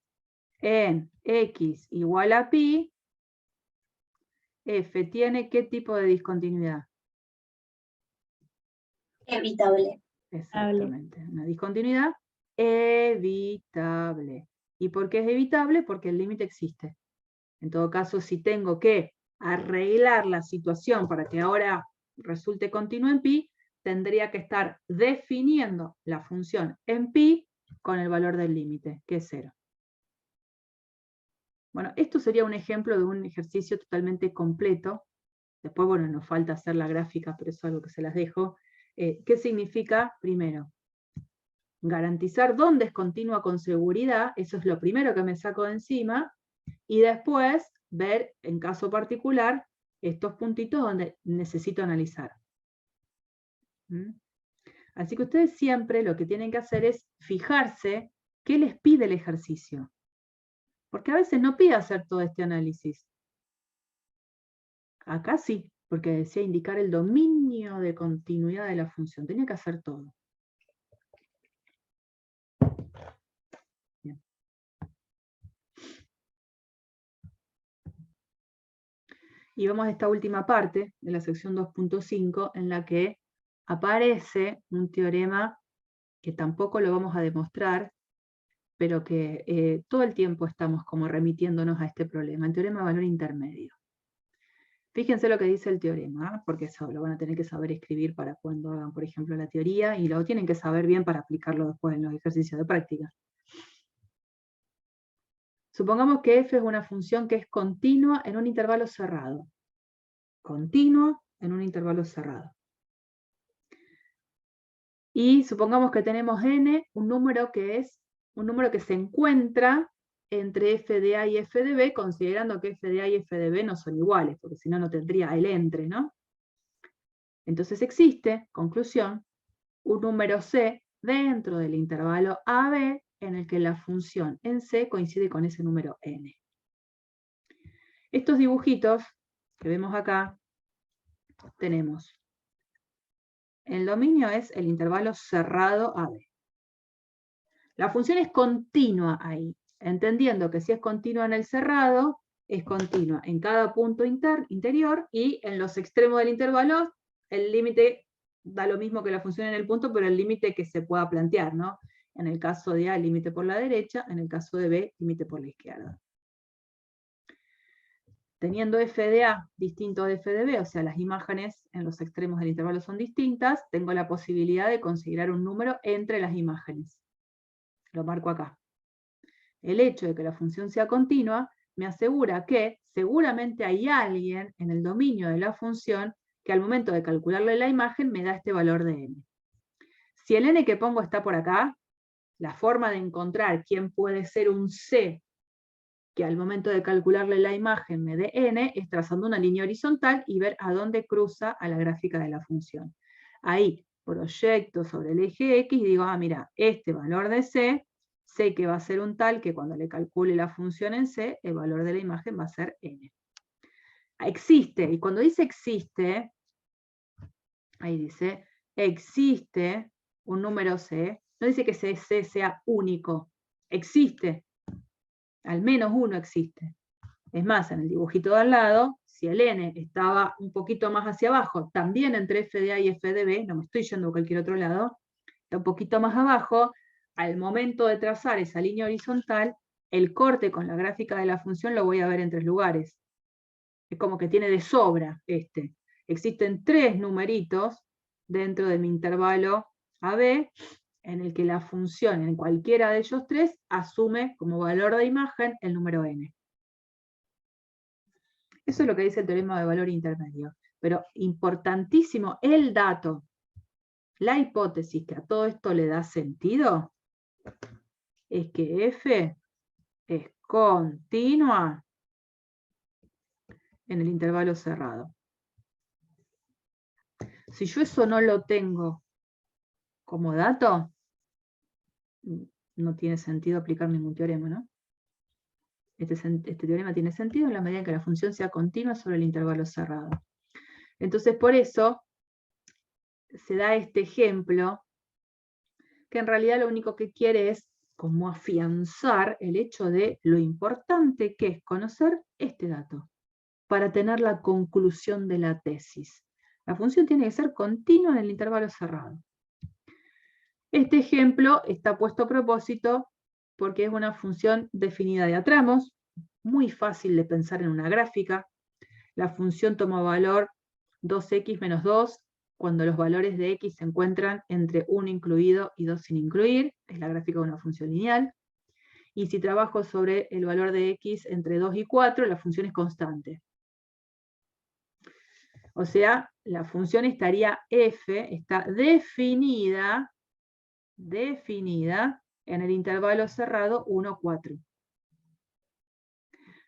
en x igual a pi, f tiene ¿qué tipo de discontinuidad? Evitable. Exactamente. Una discontinuidad evitable. ¿Y por qué es evitable? Porque el límite existe. En todo caso, si tengo que arreglar la situación para que ahora resulte continuo en pi, tendría que estar definiendo la función en pi con el valor del límite, que es 0. Bueno, esto sería un ejemplo de un ejercicio totalmente completo. Después, bueno, nos falta hacer la gráfica, pero eso es algo que se las dejo. ¿Qué significa? Primero, garantizar dónde es continua con seguridad, eso es lo primero que me saco de encima, y después ver, en caso particular, estos puntitos donde necesito analizar. Así que ustedes siempre lo que tienen que hacer es fijarse qué les pide el ejercicio. Porque a veces no pide hacer todo este análisis. Acá sí, porque decía indicar el dominio de continuidad de la función. Tenía que hacer todo. Bien. Y vamos a esta última parte de la sección 2.5 en la que aparece un teorema que tampoco lo vamos a demostrar, pero que todo el tiempo estamos como remitiéndonos a este problema, el teorema de valor intermedio. Fíjense lo que dice el teorema, porque eso lo van a tener que saber escribir para cuando hagan, por ejemplo, la teoría, y lo tienen que saber bien para aplicarlo después en los ejercicios de práctica. Supongamos que f es una función que es continua en un intervalo cerrado. Continua en un intervalo cerrado. Y supongamos que tenemos n, un número que se encuentra entre f de A y f de B, considerando que f de A y f de B no son iguales, porque si no, no tendría el entre, ¿no? Entonces existe, conclusión, un número C dentro del intervalo AB en el que la función en C coincide con ese número n. Estos dibujitos que vemos acá, tenemos el dominio es el intervalo cerrado AB. La función es continua ahí, entendiendo que si es continua en el cerrado, es continua en cada punto interior y en los extremos del intervalo el límite da lo mismo que la función en el punto, pero el límite que se pueda plantear, ¿no? En el caso de A, límite por la derecha, en el caso de B, límite por la izquierda. Teniendo f de A distinto de f de B, o sea, las imágenes en los extremos del intervalo son distintas, tengo la posibilidad de considerar un número entre las imágenes. Lo marco acá. El hecho de que la función sea continua me asegura que seguramente hay alguien en el dominio de la función que al momento de calcularle la imagen me da este valor de n. Si el n que pongo está por acá, la forma de encontrar quién puede ser un c que al momento de calcularle la imagen me dé n es trazando una línea horizontal y ver a dónde cruza a la gráfica de la función. Ahí proyecto sobre el eje X y digo, ah, mira, este valor de c, sé que va a ser un tal que cuando le calcule la función en c, el valor de la imagen va a ser n. Existe, y cuando dice existe, ahí dice, existe un número c, no dice que ese c sea único, existe, al menos uno existe. Es más, en el dibujito de al lado, si el n estaba un poquito más hacia abajo, también entre f de A y f de B, no me estoy yendo a cualquier otro lado, está un poquito más abajo, al momento de trazar esa línea horizontal, el corte con la gráfica de la función lo voy a ver en 3 lugares. Es como que tiene de sobra este. Existen 3 numeritos dentro de mi intervalo AB, en el que la función en cualquiera de ellos 3 asume como valor de imagen el número n. Eso es lo que dice el teorema de valor intermedio. Pero importantísimo, el dato, la hipótesis que a todo esto le da sentido, es que f es continua en el intervalo cerrado. Si yo eso no lo tengo como dato, no tiene sentido aplicar ningún teorema, ¿no? Este teorema tiene sentido en la medida en que la función sea continua sobre el intervalo cerrado. Entonces, por eso, se da este ejemplo, que en realidad lo único que quiere es como afianzar el hecho de lo importante que es conocer este dato, para tener la conclusión de la tesis. La función tiene que ser continua en el intervalo cerrado. Este ejemplo está puesto a propósito porque es una función definida de a tramos, muy fácil de pensar en una gráfica. La función toma valor 2x menos 2 cuando los valores de x se encuentran entre 1 incluido y 2 sin incluir, es la gráfica de una función lineal. Y si trabajo sobre el valor de x entre 2 y 4, la función es constante. O sea, la función estaría f, está definida en el intervalo cerrado 1, 4.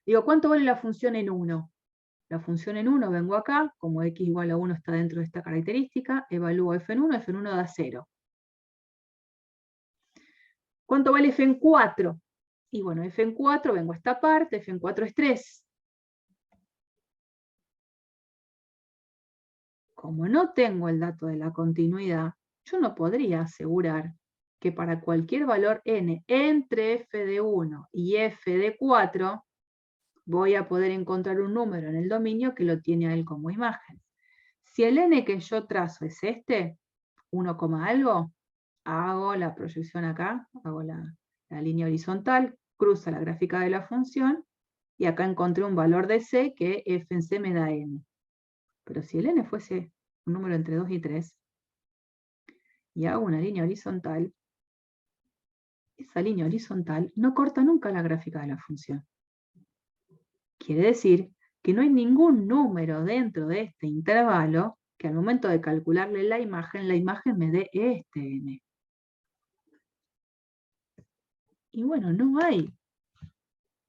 Digo, ¿cuánto vale la función en 1? La función en 1, vengo acá, como x igual a 1 está dentro de esta característica, evalúo f en 1 da 0. ¿Cuánto vale f en 4? Y bueno, f en 4, vengo a esta parte, f en 4 es 3. Como no tengo el dato de la continuidad, yo no podría asegurar que para cualquier valor n entre f de 1 y f de 4, voy a poder encontrar un número en el dominio que lo tiene a él como imagen. Si el n que yo trazo es este, 1, algo, hago la proyección acá, hago la línea horizontal, cruza la gráfica de la función, y acá encontré un valor de c que f en c me da n. Pero si el n fuese un número entre 2 y 3, y hago una línea horizontal, esa línea horizontal no corta nunca la gráfica de la función. Quiere decir que no hay ningún número dentro de este intervalo que al momento de calcularle la imagen me dé este n. Y bueno, no hay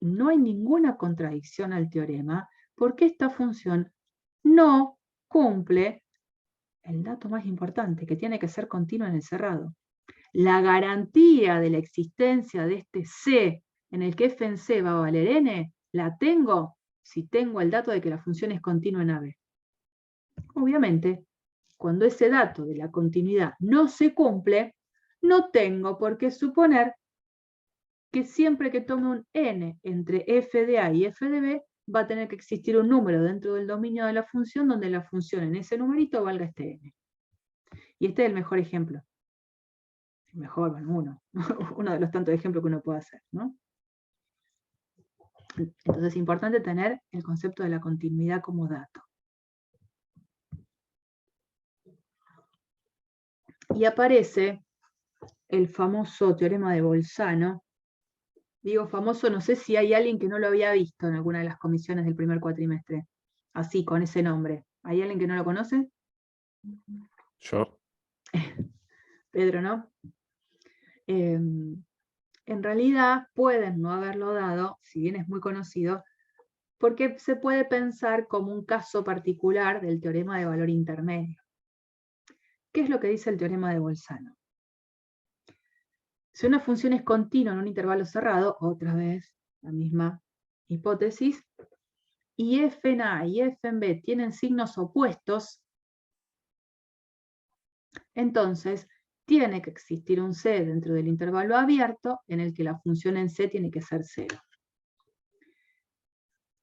ninguna contradicción al teorema, porque esta función no cumple el dato más importante, que tiene que ser continua en el cerrado. La garantía de la existencia de este C en el que f en C va a valer n, la tengo si tengo el dato de que la función es continua en AB. Obviamente, cuando ese dato de la continuidad no se cumple, no tengo por qué suponer que siempre que tome un n entre f de A y f de B, va a tener que existir un número dentro del dominio de la función donde la función en ese numerito valga este n. Y este es el mejor ejemplo. El mejor, bueno, uno de los tantos ejemplos que uno puede hacer, ¿no? Entonces es importante tener el concepto de la continuidad como dato. Y aparece el famoso teorema de Bolzano. Digo famoso, no sé si hay alguien que no lo había visto en alguna de las comisiones del primer cuatrimestre. Así, con ese nombre. ¿Hay alguien que no lo conoce? Yo. Pedro, ¿no? En realidad pueden no haberlo dado, si bien es muy conocido, porque se puede pensar como un caso particular del teorema de valor intermedio. ¿Qué es lo que dice el teorema de Bolzano? Si una función es continua en un intervalo cerrado, otra vez la misma hipótesis, y f en A y f en B tienen signos opuestos, entonces tiene que existir un C dentro del intervalo abierto en el que la función en C tiene que ser 0.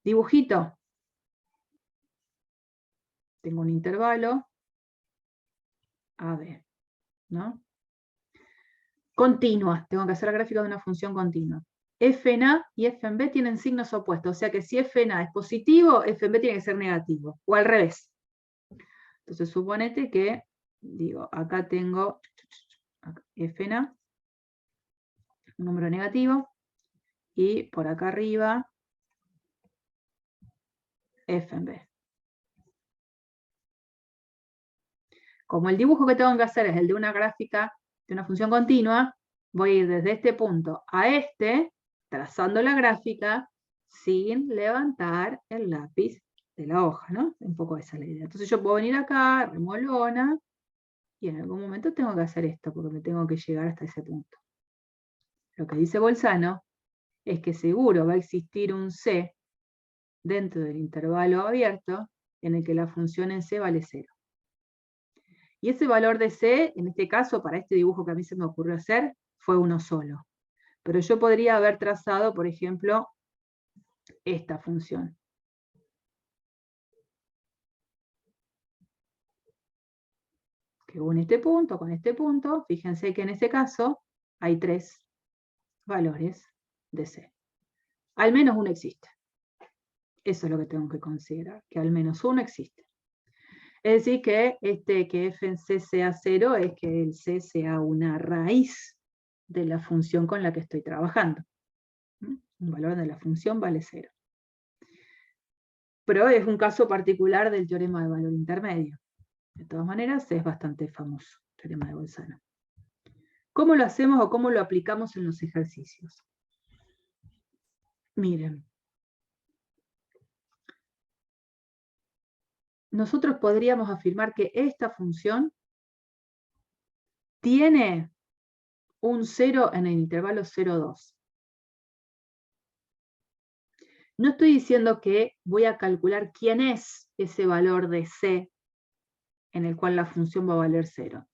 Dibujito. Tengo un intervalo AB, ¿no? Continua, tengo que hacer la gráfica de una función continua. F en A y F en B tienen signos opuestos, o sea que si F en A es positivo, F en B tiene que ser negativo, o al revés. Entonces suponete que, digo, acá tengo F en A, un número negativo, y por acá arriba, F en B. Como el dibujo que tengo que hacer es el de una gráfica de una función continua, voy a ir desde este punto a este, trazando la gráfica, sin levantar el lápiz de la hoja, ¿no? Un poco esa es la idea. Entonces yo puedo venir acá, remolona, y en algún momento tengo que hacer esto, porque me tengo que llegar hasta ese punto. Lo que dice Bolzano es que seguro va a existir un C dentro del intervalo abierto en el que la función en C vale 0. Y ese valor de C, en este caso, para este dibujo que a mí se me ocurrió hacer, fue uno solo. Pero yo podría haber trazado, por ejemplo, esta función. Que une este punto con este punto. Fíjense que en ese caso hay 3 valores de C. Al menos uno existe. Eso es lo que tengo que considerar, que al menos uno existe. Es decir, que f en C sea 0 es que el C sea una raíz de la función con la que estoy trabajando. Un valor de la función vale 0. Pero es un caso particular del teorema de valor intermedio. De todas maneras, es bastante famoso el teorema de Bolzano. ¿Cómo lo hacemos o cómo lo aplicamos en los ejercicios? Miren. Nosotros podríamos afirmar que esta función tiene un 0 en el intervalo 0,2. No estoy diciendo que voy a calcular quién es ese valor de C en el cual la función va a valer 0.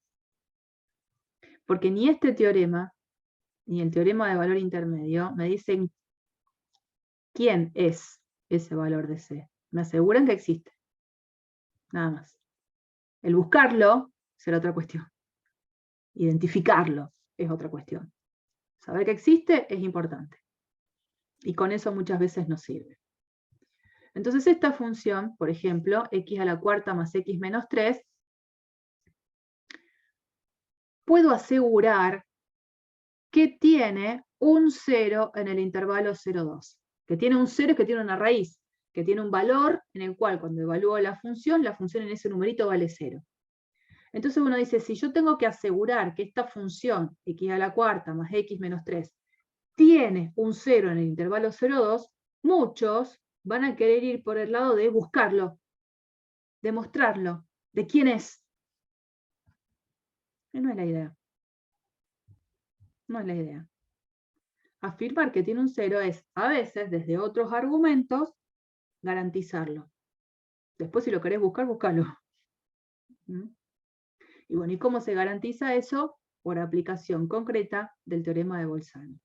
Porque ni este teorema, ni el teorema de valor intermedio, me dicen quién es ese valor de C. Me aseguran que existe. Nada más. El buscarlo será otra cuestión. Identificarlo es otra cuestión. Saber que existe es importante. Y con eso muchas veces nos sirve. Entonces esta función, por ejemplo, x a la cuarta más x menos 3, puedo asegurar que tiene un 0 en el intervalo 0,2. Que tiene un 0 es que tiene una raíz, que tiene un valor en el cual cuando evalúo la función en ese numerito vale 0. Entonces uno dice, si yo tengo que asegurar que esta función, x a la cuarta más x menos 3, tiene un 0 en el intervalo 0,2, muchos van a querer ir por el lado de buscarlo, demostrarlo, de quién es. No es la idea. No es la idea. Afirmar que tiene un 0 es, a veces, desde otros argumentos, garantizarlo. Después, si lo querés buscar, búscalo. ¿Mm? Y bueno, ¿y cómo se garantiza eso? Por aplicación concreta del teorema de Bolzano.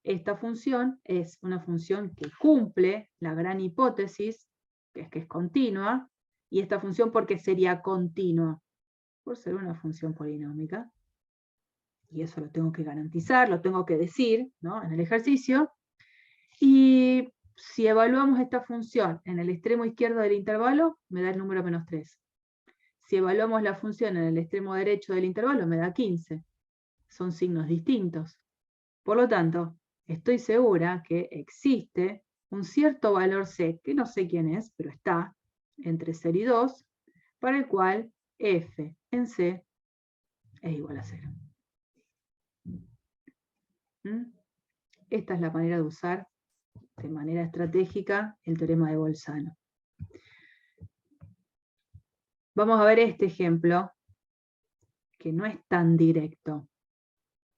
Esta función es una función que cumple la gran hipótesis, que es continua, y esta función, ¿por qué sería continua? Por ser una función polinómica. Y eso lo tengo que garantizar, lo tengo que decir, ¿no?, en el ejercicio. Y si evaluamos esta función en el extremo izquierdo del intervalo, me da el número -3. Si evaluamos la función en el extremo derecho del intervalo, me da 15. Son signos distintos. Por lo tanto, estoy segura que existe un cierto valor C, que no sé quién es, pero está entre 0 y 2, para el cual f en C es igual a 0. ¿Mm? Esta es la manera de usar de manera estratégica el teorema de Bolzano. Vamos a ver este ejemplo, que no es tan directo.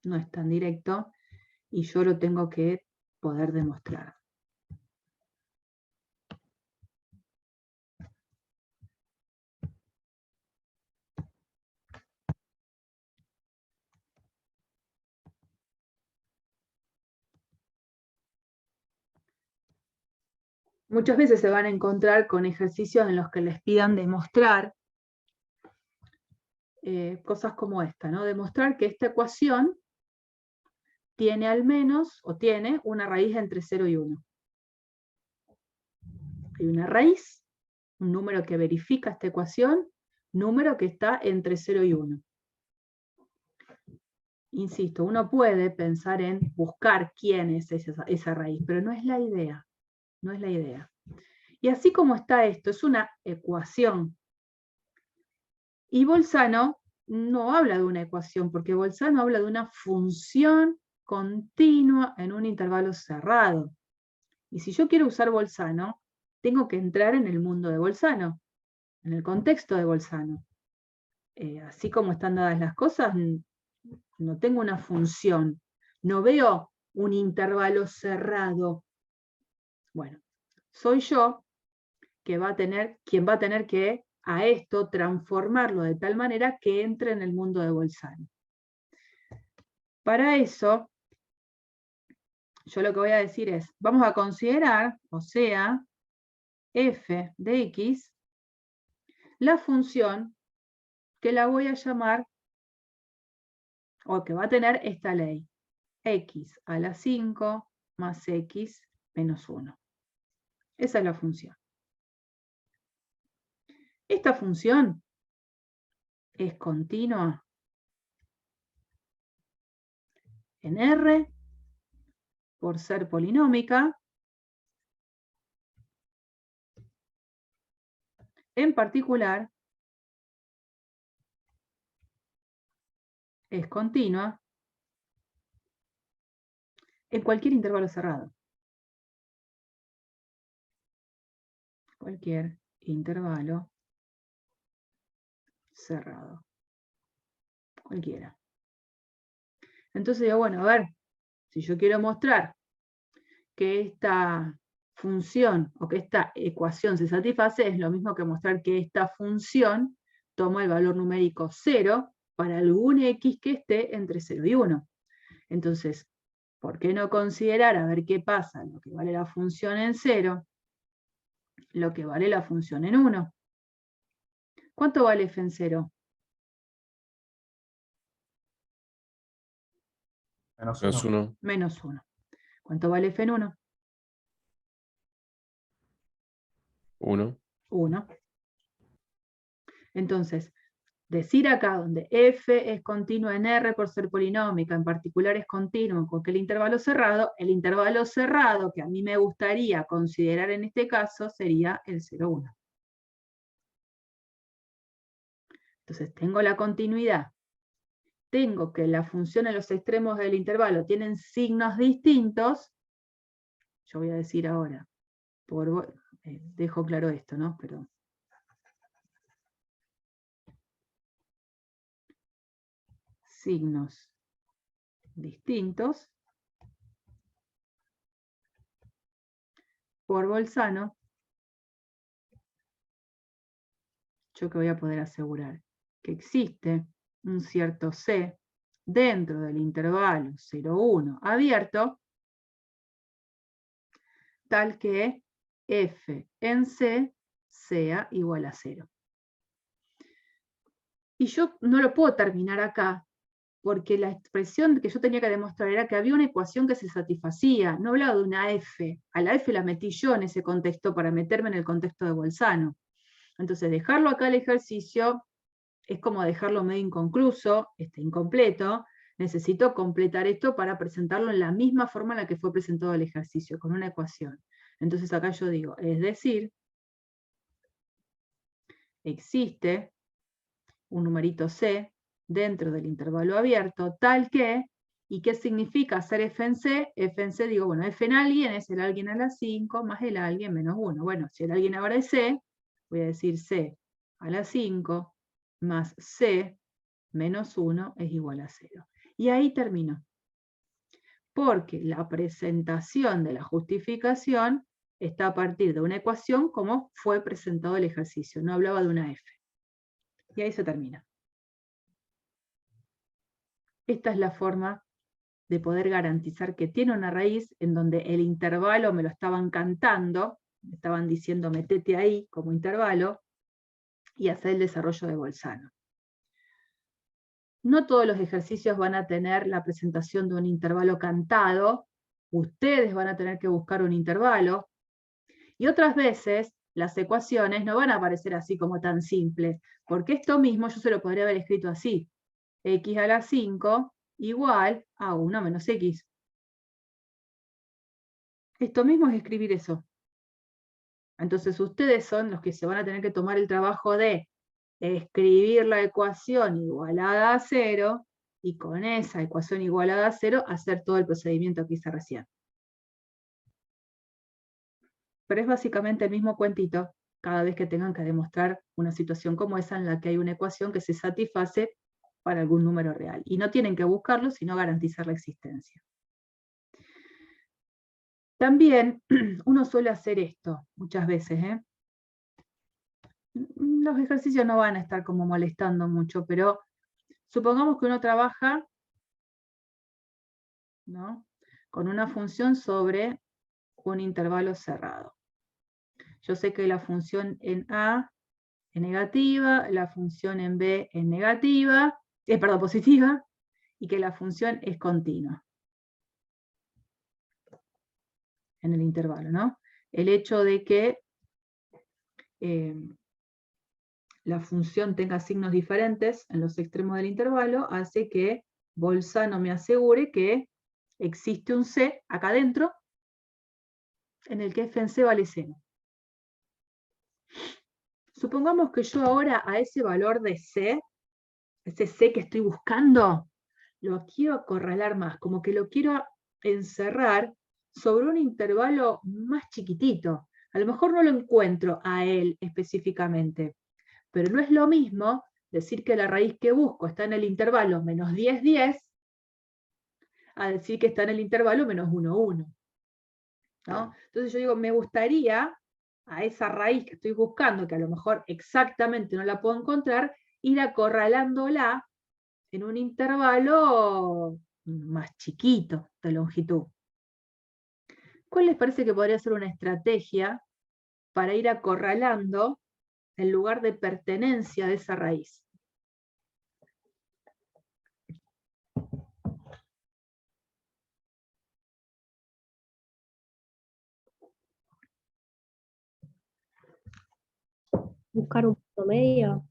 No es tan directo, y yo lo tengo que poder demostrar. Muchas veces se van a encontrar con ejercicios en los que les pidan demostrar cosas como esta, ¿no? Demostrar que esta ecuación tiene al menos, o tiene, una raíz entre 0 y 1. Hay una raíz, un número que verifica esta ecuación, número que está entre 0 y 1. Insisto, uno puede pensar en buscar quién es esa raíz, pero no es la idea. No es la idea. Y así como está esto, es una ecuación. Y Bolzano no habla de una ecuación, porque Bolzano habla de una función continua en un intervalo cerrado. Y si yo quiero usar Bolzano, tengo que entrar en el mundo de Bolzano, en el contexto de Bolzano. Así como están dadas las cosas, no tengo una función, no veo un intervalo cerrado. Bueno, soy yo quien va a tener que a esto transformarlo de tal manera que entre en el mundo de Bolzano. Para eso, yo lo que voy a decir es, vamos a considerar, o sea, f de x, la función que la voy a llamar, o que va a tener esta ley, x a la 5 más x menos 1. Esa es la función. Esta función es continua en R, por ser polinómica. En particular, es continua en cualquier intervalo cerrado. Cualquier intervalo cerrado. Cualquiera. Entonces digo, bueno, a ver, si yo quiero mostrar que esta función o que esta ecuación se satisface, es lo mismo que mostrar que esta función toma el valor numérico 0 para algún x que esté entre 0 y 1. Entonces, ¿por qué no considerar a ver qué pasa lo que vale la función en 0, lo que vale la función en 1? ¿Cuánto vale f en 0? Menos 1. Menos 1. ¿Cuánto vale f en 1? 1. 1. Entonces, decir acá donde f es continua en R por ser polinómica, en particular es continuo con el intervalo cerrado que a mí me gustaría considerar en este caso sería el 0, 1. Entonces tengo la continuidad. Tengo que la función en los extremos del intervalo tienen signos distintos. Yo voy a decir ahora, dejo claro esto, ¿no? Pero signos distintos por Bolzano, yo que voy a poder asegurar que existe un cierto C dentro del intervalo 0,1 abierto, tal que f en C sea igual a 0. Y yo no lo puedo terminar acá, porque la expresión que yo tenía que demostrar era que había una ecuación que se satisfacía, no hablaba de una f. A la f la metí yo en ese contexto para meterme en el contexto de Bolzano. Entonces dejarlo acá el ejercicio es como dejarlo medio inconcluso, incompleto. Necesito completar esto para presentarlo en la misma forma en la que fue presentado el ejercicio, con una ecuación. Entonces acá yo digo, es decir, existe un numerito C dentro del intervalo abierto, tal que, ¿y qué significa hacer f en C? F en C, digo, bueno, f en alguien es el alguien a la 5 más el alguien menos 1. Bueno, si el alguien ahora es C, voy a decir C a la 5 más C menos 1 es igual a 0. Y ahí termino. Porque la presentación de la justificación está a partir de una ecuación como fue presentado el ejercicio, no hablaba de una f. Y ahí se termina. Esta es la forma de poder garantizar que tiene una raíz en donde el intervalo me lo estaban cantando, me estaban diciendo metete ahí como intervalo, y hacer el desarrollo de Bolzano. No todos los ejercicios van a tener la presentación de un intervalo cantado, ustedes van a tener que buscar un intervalo, y otras veces las ecuaciones no van a aparecer así como tan simples, porque esto mismo yo se lo podría haber escrito así, x a la 5 igual a 1 menos x. Esto mismo es escribir eso. Entonces ustedes son los que se van a tener que tomar el trabajo de escribir la ecuación igualada a 0, y con esa ecuación igualada a 0 hacer todo el procedimiento que hice recién. Pero es básicamente el mismo cuentito cada vez que tengan que demostrar una situación como esa en la que hay una ecuación que se satisface para algún número real. Y no tienen que buscarlo, sino garantizar la existencia. También uno suele hacer esto muchas veces. Los ejercicios no van a estar como molestando mucho, pero supongamos que uno trabaja, ¿no?, con una función sobre un intervalo cerrado. Yo sé que la función en A es negativa, la función en B es negativa, positiva, y que la función es continua en el intervalo, ¿no? El hecho de que la función tenga signos diferentes en los extremos del intervalo hace que Bolzano me asegure que existe un C acá adentro en el que f en C vale 0. Supongamos que yo ahora a ese valor de C, ese C que estoy buscando, lo quiero acorralar más, como que lo quiero encerrar sobre un intervalo más chiquitito. A lo mejor no lo encuentro a él específicamente, pero no es lo mismo decir que la raíz que busco está en el intervalo menos 10, 10, a decir que está en el intervalo menos 1, 1. ¿No? Entonces yo digo, me gustaría a esa raíz que estoy buscando, que a lo mejor exactamente no la puedo encontrar, ir acorralándola en un intervalo más chiquito de longitud. ¿Cuál les parece que podría ser una estrategia para ir acorralando el lugar de pertenencia de esa raíz? Buscar un punto medio.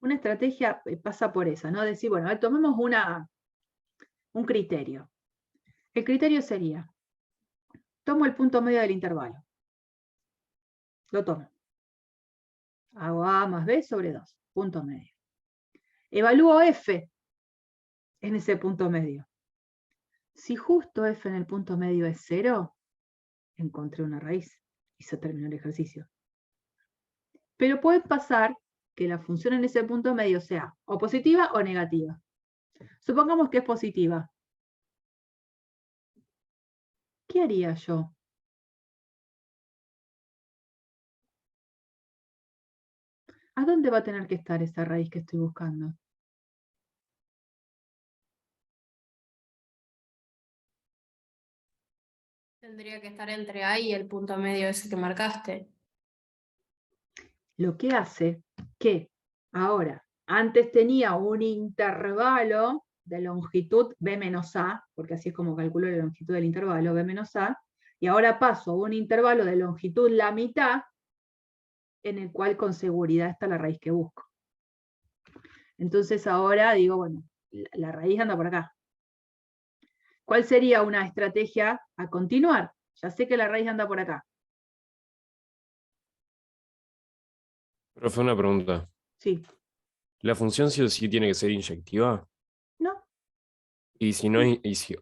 Una estrategia pasa por esa, ¿no? Decir, bueno, a ver, tomemos un criterio. El criterio sería, tomo el punto medio del intervalo. Lo tomo. Hago A más B sobre 2, punto medio. Evalúo F en ese punto medio. Si justo F en el punto medio es 0, encontré una raíz y se terminó el ejercicio. Pero puede pasar que la función en ese punto medio sea o positiva o negativa. Supongamos que es positiva. ¿Qué haría yo? ¿A dónde va a tener que estar esa raíz que estoy buscando? Tendría que estar entre A y el punto medio ese que marcaste. Lo que hace que ahora, antes tenía un intervalo de longitud B menos A, porque así es como calculo la longitud del intervalo, B menos A, y ahora paso a un intervalo de longitud la mitad, en el cual con seguridad está la raíz que busco. Entonces ahora digo, bueno, la raíz anda por acá. ¿Cuál sería una estrategia a continuar? Ya sé que la raíz anda por acá. Profe, una pregunta. Sí. ¿La función sí o sí tiene que ser inyectiva? ¿No? Y si no,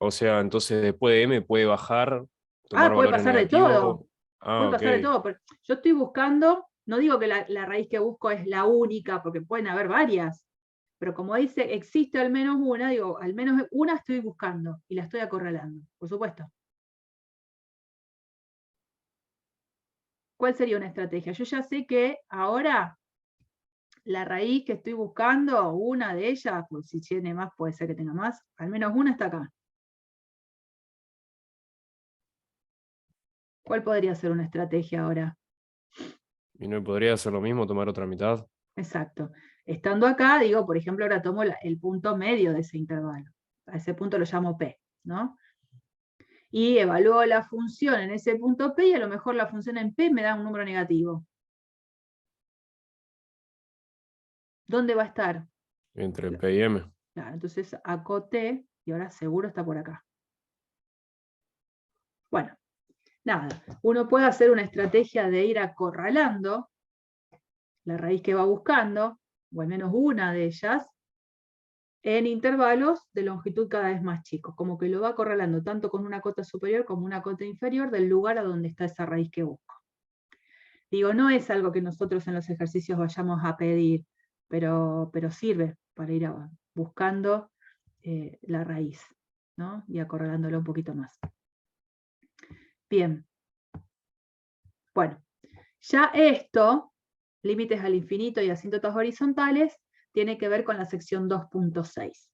o sea, entonces después de M puede bajar, tomar Puede valores pasar de negativos. todo. Ah, Puede pasar de ok. todo. Pero yo estoy buscando, no digo que la raíz que busco es la única, porque pueden haber varias. Pero como dice, existe al menos una, digo, al menos una estoy buscando y la estoy acorralando, por supuesto. ¿Cuál sería una estrategia? Yo ya sé que ahora la raíz que estoy buscando, una de ellas, pues si tiene más puede ser que tenga más, al menos una está acá. ¿Cuál podría ser una estrategia ahora? ¿Y no podría hacer lo mismo, tomar otra mitad? Exacto. Estando acá, digo, por ejemplo, ahora tomo el punto medio de ese intervalo. A ese punto lo llamo P, ¿no? Y evalúo la función en ese punto P y a lo mejor la función en P me da un número negativo. ¿Dónde va a estar? Entre P y M. Claro, entonces acoté y ahora seguro está por acá. Bueno, nada. Uno puede hacer una estrategia de ir acorralando la raíz que va buscando, o al menos una de ellas, en intervalos de longitud cada vez más chicos, como que lo va acorralando tanto con una cota superior como una cota inferior del lugar a donde está esa raíz que busco. Digo, no es algo que nosotros en los ejercicios vayamos a pedir, pero sirve para ir buscando la raíz, ¿no? Y acorralándolo un poquito más. Bien. Bueno, ya esto, límites al infinito y asíntotas horizontales, tiene que ver con la sección 2.6.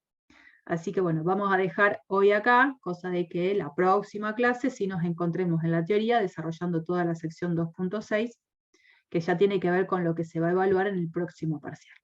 Así que bueno, vamos a dejar hoy acá, cosa de que la próxima clase sí nos encontremos en la teoría desarrollando toda la sección 2.6, que ya tiene que ver con lo que se va a evaluar en el próximo parcial.